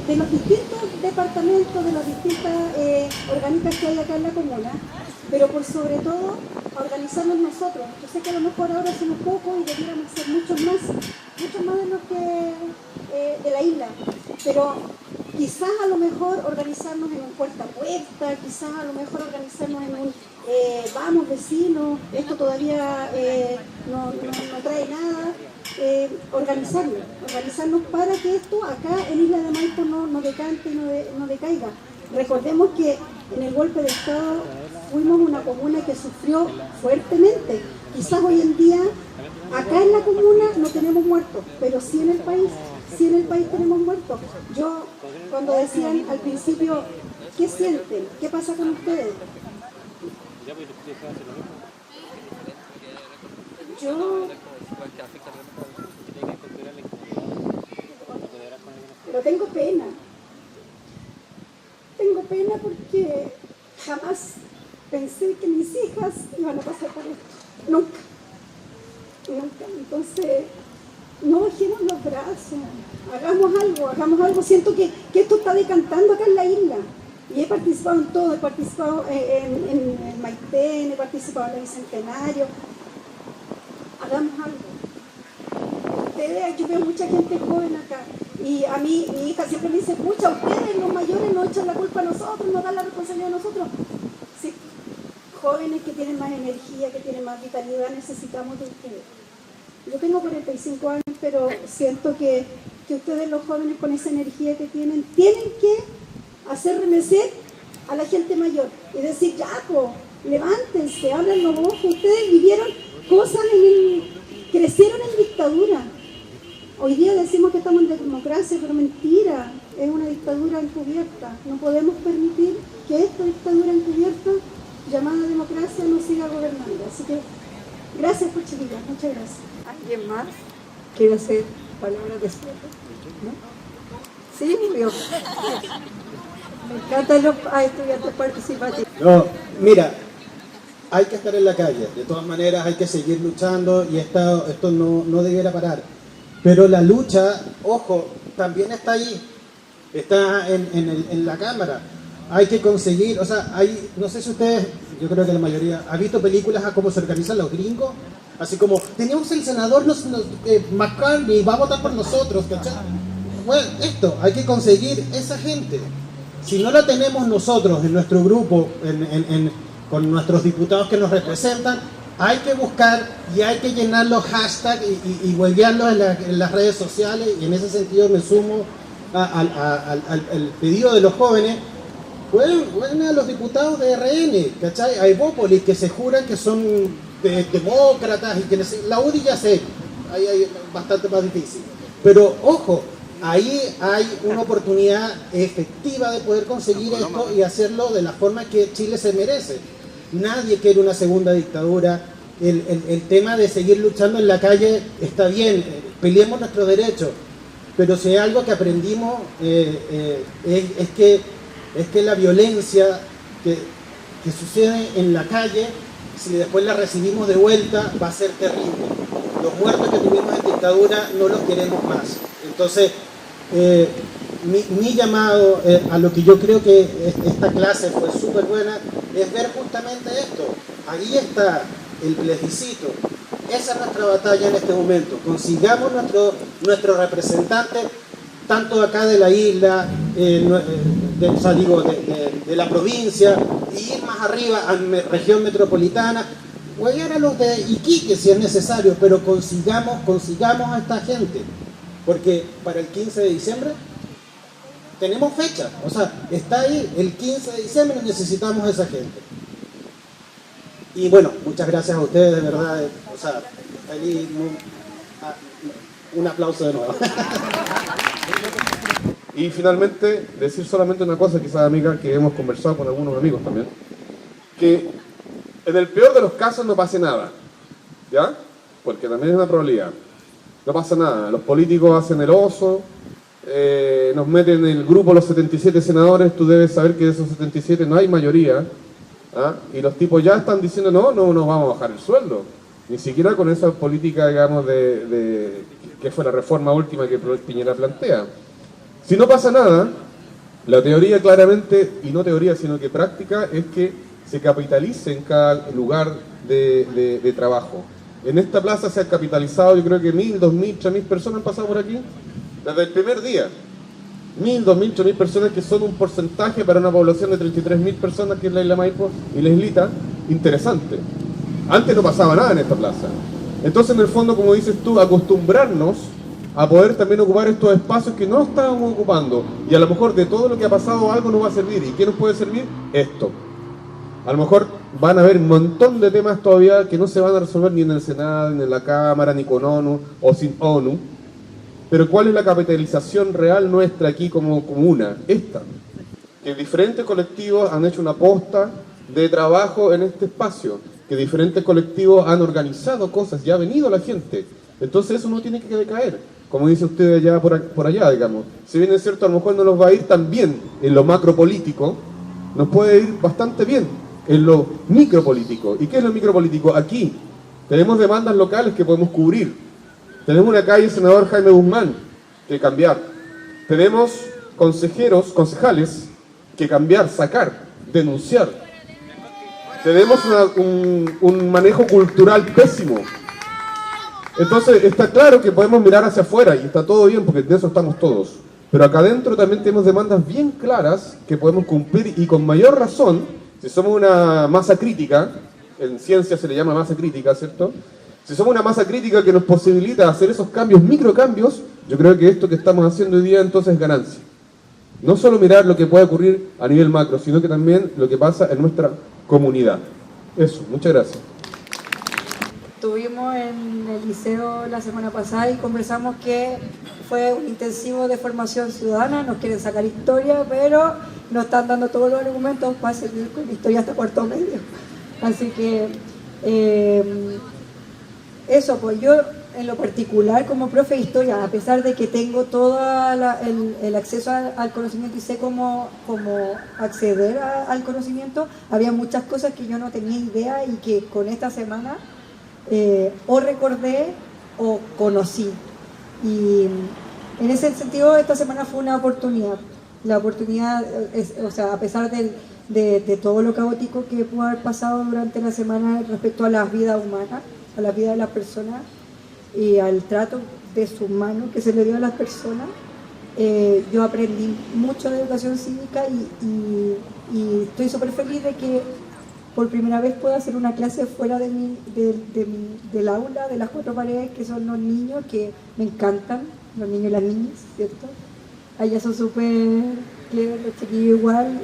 de los distintos departamentos, de los distintos organismos que hay acá en la comuna, pero por sobre todo a organizarnos nosotros. Yo sé que a lo mejor ahora somos pocos y debiéramos ser muchos más de los que de la isla, pero quizás a lo mejor organizarnos en un puerta a puerta, quizás a lo mejor organizarnos en un vamos vecinos, esto todavía no trae nada, organizarnos para que esto acá en Isla de Maipo no decante y no decaiga. Recordemos que en el golpe de Estado fuimos una comuna que sufrió fuertemente. Quizás hoy en día acá en la comuna no tenemos muertos, pero sí en el país tenemos muertos. Yo, cuando decían al principio, ¿qué sienten? ¿Qué pasa con ustedes? Pero tengo pena. Tengo pena porque jamás pensé que mis hijas iban a pasar por esto. Nunca. Entonces, no bajemos los brazos. Hagamos algo. Siento que esto está decantando acá en la isla. Y he participado en todo, he participado en Maitén, he participado en el Bicentenario. Hagamos algo. Ustedes, yo veo mucha gente joven acá. Y a mí, mi hija siempre me dice, pucha, ustedes los mayores no echan la culpa a nosotros, no dan la responsabilidad a nosotros. Sí, jóvenes que tienen más energía, que tienen más vitalidad, necesitamos de ustedes. Yo tengo 45 años, pero siento que ustedes los jóvenes con esa energía que tienen que hacer remecer a la gente mayor y decir, ya, po, levántense, abran los ojos, ustedes vivieron cosas, crecieron en dictadura. Hoy día decimos que estamos en democracia, pero mentira, es una dictadura encubierta. No podemos permitir que esta dictadura encubierta, llamada democracia, nos siga gobernando. Así que, gracias por chiquillas, muchas gracias. ¿Alguien más quiere hacer palabras de cierre? ¿No? Sí, yo. Me encantan los estudiantes participativos. No, mira, hay que estar en la calle, de todas maneras hay que seguir luchando y esto no debiera parar. Pero la lucha, ojo, también está ahí, está en la Cámara. Hay que conseguir, o sea, no sé si ustedes, yo creo que la mayoría, ¿ha visto películas a cómo se organizan los gringos? Así como, tenemos el senador McCartney, va a votar por nosotros, ¿cachai? Bueno, hay que conseguir esa gente. Si no la tenemos nosotros en nuestro grupo, con nuestros diputados que nos representan, hay que buscar y hay que llenar los hashtags y huelguearlos en las redes sociales, y en ese sentido me sumo al pedido de los jóvenes. Huelguen a los diputados de RN, ¿cachai? A Evópolis, que se juran que son demócratas, y que la UDI ya sé, ahí hay bastante más difícil. Pero ojo, ahí hay una oportunidad efectiva de poder conseguir esto y hacerlo de la forma que Chile se merece. Nadie quiere una segunda dictadura. El tema de seguir luchando en la calle está bien, peleemos nuestros derechos, pero si hay algo que aprendimos es que la violencia que sucede en la calle, si después la recibimos de vuelta, va a ser terrible. Los muertos que tuvimos en dictadura no los queremos más. Entonces, mi llamado a lo que yo creo que esta clase fue súper buena, es ver justamente esto. Ahí está el plebiscito. Esa es nuestra batalla en este momento. Consigamos nuestro representante, tanto acá de la isla, de la provincia, y ir más arriba a la región metropolitana, o llegar a los de Iquique si es necesario, pero consigamos a esta gente. Porque para el 15 de diciembre tenemos fecha, o sea, está ahí el 15 de diciembre, necesitamos a esa gente. Y bueno, muchas gracias a ustedes, de verdad, o sea, ahí un aplauso de nuevo. Y finalmente, decir solamente una cosa, quizás amiga, que hemos conversado con algunos amigos también, que en el peor de los casos no pase nada, ¿ya? Porque también es una probabilidad. No pasa nada, los políticos hacen el oso, nos meten en el grupo los 77 senadores, tú debes saber que de esos 77 no hay mayoría, ¿ah? Y los tipos ya están diciendo, no nos vamos a bajar el sueldo, ni siquiera con esa política, digamos, que fue la reforma última que Piñera plantea. Si no pasa nada, la teoría claramente, y no teoría sino que práctica, es que se capitalice en cada lugar de trabajo. En esta plaza se han capitalizado, yo creo que 1.000, 2.000, 3.000 personas han pasado por aquí desde el primer día. 1.000, 2.000, 3.000 personas, que son un porcentaje para una población de 33.000 personas, que es la isla Maipo y la islita, interesante. Antes no pasaba nada en esta plaza. Entonces, en el fondo, como dices tú, acostumbrarnos a poder también ocupar estos espacios que no estábamos ocupando. Y a lo mejor de todo lo que ha pasado algo nos va a servir. ¿Y qué nos puede servir? Esto. A lo mejor van a haber un montón de temas todavía que no se van a resolver ni en el Senado, ni en la Cámara, ni con ONU o sin ONU. Pero ¿cuál es la capitalización real nuestra aquí como comuna? Esta. Que diferentes colectivos han hecho una aposta de trabajo en este espacio. Que diferentes colectivos han organizado cosas y ha venido la gente. Entonces eso no tiene que decaer. Como dice usted allá por allá, digamos. Si bien es cierto, a lo mejor no nos va a ir tan bien en lo macropolítico, nos puede ir bastante bien en lo micropolítico. ¿Y qué es lo micropolítico? Aquí tenemos demandas locales que podemos cubrir. Tenemos una calle senador Jaime Guzmán que cambiar. Tenemos concejales que cambiar, sacar, denunciar. Tenemos un manejo cultural pésimo. Entonces está claro que podemos mirar hacia afuera y está todo bien porque de eso estamos todos. Pero acá adentro también tenemos demandas bien claras que podemos cumplir y con mayor razón, si somos una masa crítica, en ciencia se le llama masa crítica, ¿cierto? Si somos una masa crítica que nos posibilita hacer esos cambios, microcambios, yo creo que esto que estamos haciendo hoy día entonces es ganancia. No solo mirar lo que puede ocurrir a nivel macro, sino que también lo que pasa en nuestra comunidad. Eso, muchas gracias. Estuvimos en el liceo la semana pasada y conversamos que fue un intensivo de formación ciudadana, nos quieren sacar historia, pero nos están dando todos los argumentos para seguir con historia hasta cuarto medio. Así que eso, pues yo en lo particular como profe de historia, a pesar de que tengo todo el acceso al conocimiento y sé cómo acceder al conocimiento, había muchas cosas que yo no tenía idea y que con esta semana o recordé o conocí. Y en ese sentido esta semana fue una oportunidad. La oportunidad, o sea, a pesar de todo lo caótico que pudo haber pasado durante la semana respecto a las vidas humanas, a la vida de las personas y al trato deshumano que se le dio a las personas, yo aprendí mucho de educación cívica y estoy súper feliz de que por primera vez puedo hacer una clase fuera del aula, de las cuatro paredes, que son los niños que me encantan, los niños y las niñas, ¿cierto? Allá son súper clever, los chiquillos igual,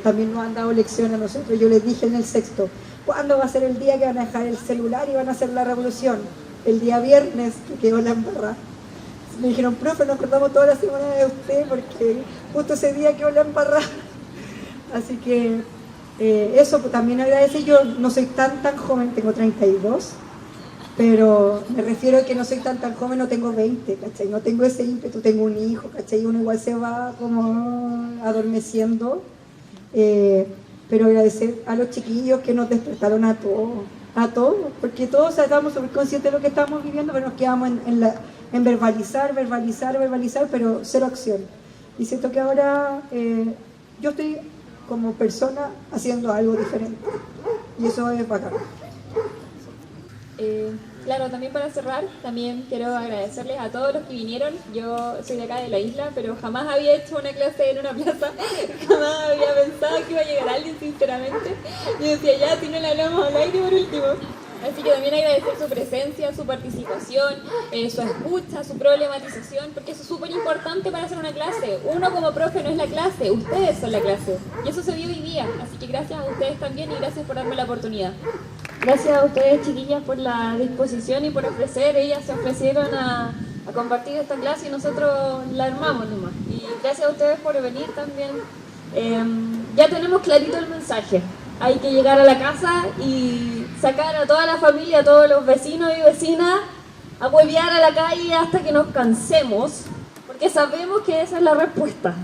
también nos han dado lecciones a nosotros. Yo les dije en el sexto, ¿cuándo va a ser el día que van a dejar el celular y van a hacer la revolución? El día viernes, que quedó la embarrada. Me dijeron, profe, nos acordamos toda la semana de usted porque justo ese día quedó la embarrada. Así que eso pues, también agradece. Yo no soy tan joven, tengo 32, pero me refiero a que no soy tan joven, no tengo 20, ¿cachai? No tengo ese ímpetu, tengo un hijo, ¿cachai? Uno igual se va como adormeciendo, pero agradecer a los chiquillos que nos despertaron a todos, porque todos estábamos súper conscientes de lo que estábamos viviendo, pero nos quedamos en verbalizar, pero cero acción. Y siento que ahora yo estoy como persona haciendo algo diferente, y eso es bacán. Claro, también para cerrar, también quiero agradecerles a todos los que vinieron. Yo soy de acá de la isla, pero jamás había hecho una clase en una plaza, jamás había pensado que iba a llegar alguien, sinceramente. Yo decía, ya, si no le hablamos al aire por último. Así que también agradecer su presencia, su participación, su escucha, su problematización, porque eso es súper importante para hacer una clase. Uno como profe no es la clase, ustedes son la clase. Y eso se vio hoy día, así que gracias a ustedes también y gracias por darme la oportunidad. Gracias a ustedes, chiquillas, por la disposición y por ofrecer. Ellas se ofrecieron a compartir esta clase y nosotros la armamos nomás. Y gracias a ustedes por venir también. Ya tenemos clarito el mensaje. Hay que llegar a la casa y sacar a toda la familia, a todos los vecinos y vecinas, a huevear a la calle hasta que nos cansemos, porque sabemos que esa es la respuesta.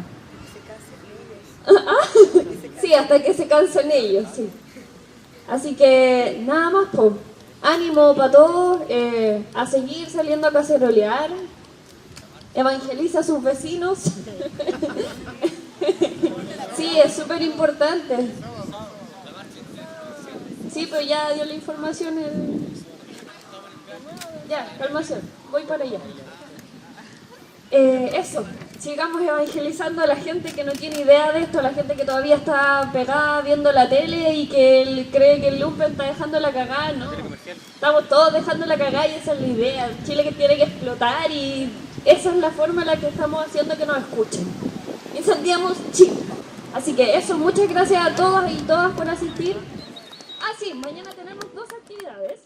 Sí, hasta que se cansen ellos, sí. Así que nada más, pues, ánimo para todos, a seguir saliendo a cacerolear, evangeliza a sus vecinos. Sí, es súper importante. Sí, pero ya dio la información. Ya, calmación, voy para allá. Eso, sigamos evangelizando a la gente que no tiene idea de esto, a la gente que todavía está pegada viendo la tele y que cree que el lumpen está dejando la cagada, ¿no? Estamos todos dejando la cagada y esa es la idea. Chile que tiene que explotar y esa es la forma en la que estamos haciendo que nos escuchen. Incendiamos Chile. Así que eso, muchas gracias a todos y todas por asistir. Ah, sí, mañana tenemos 2 actividades.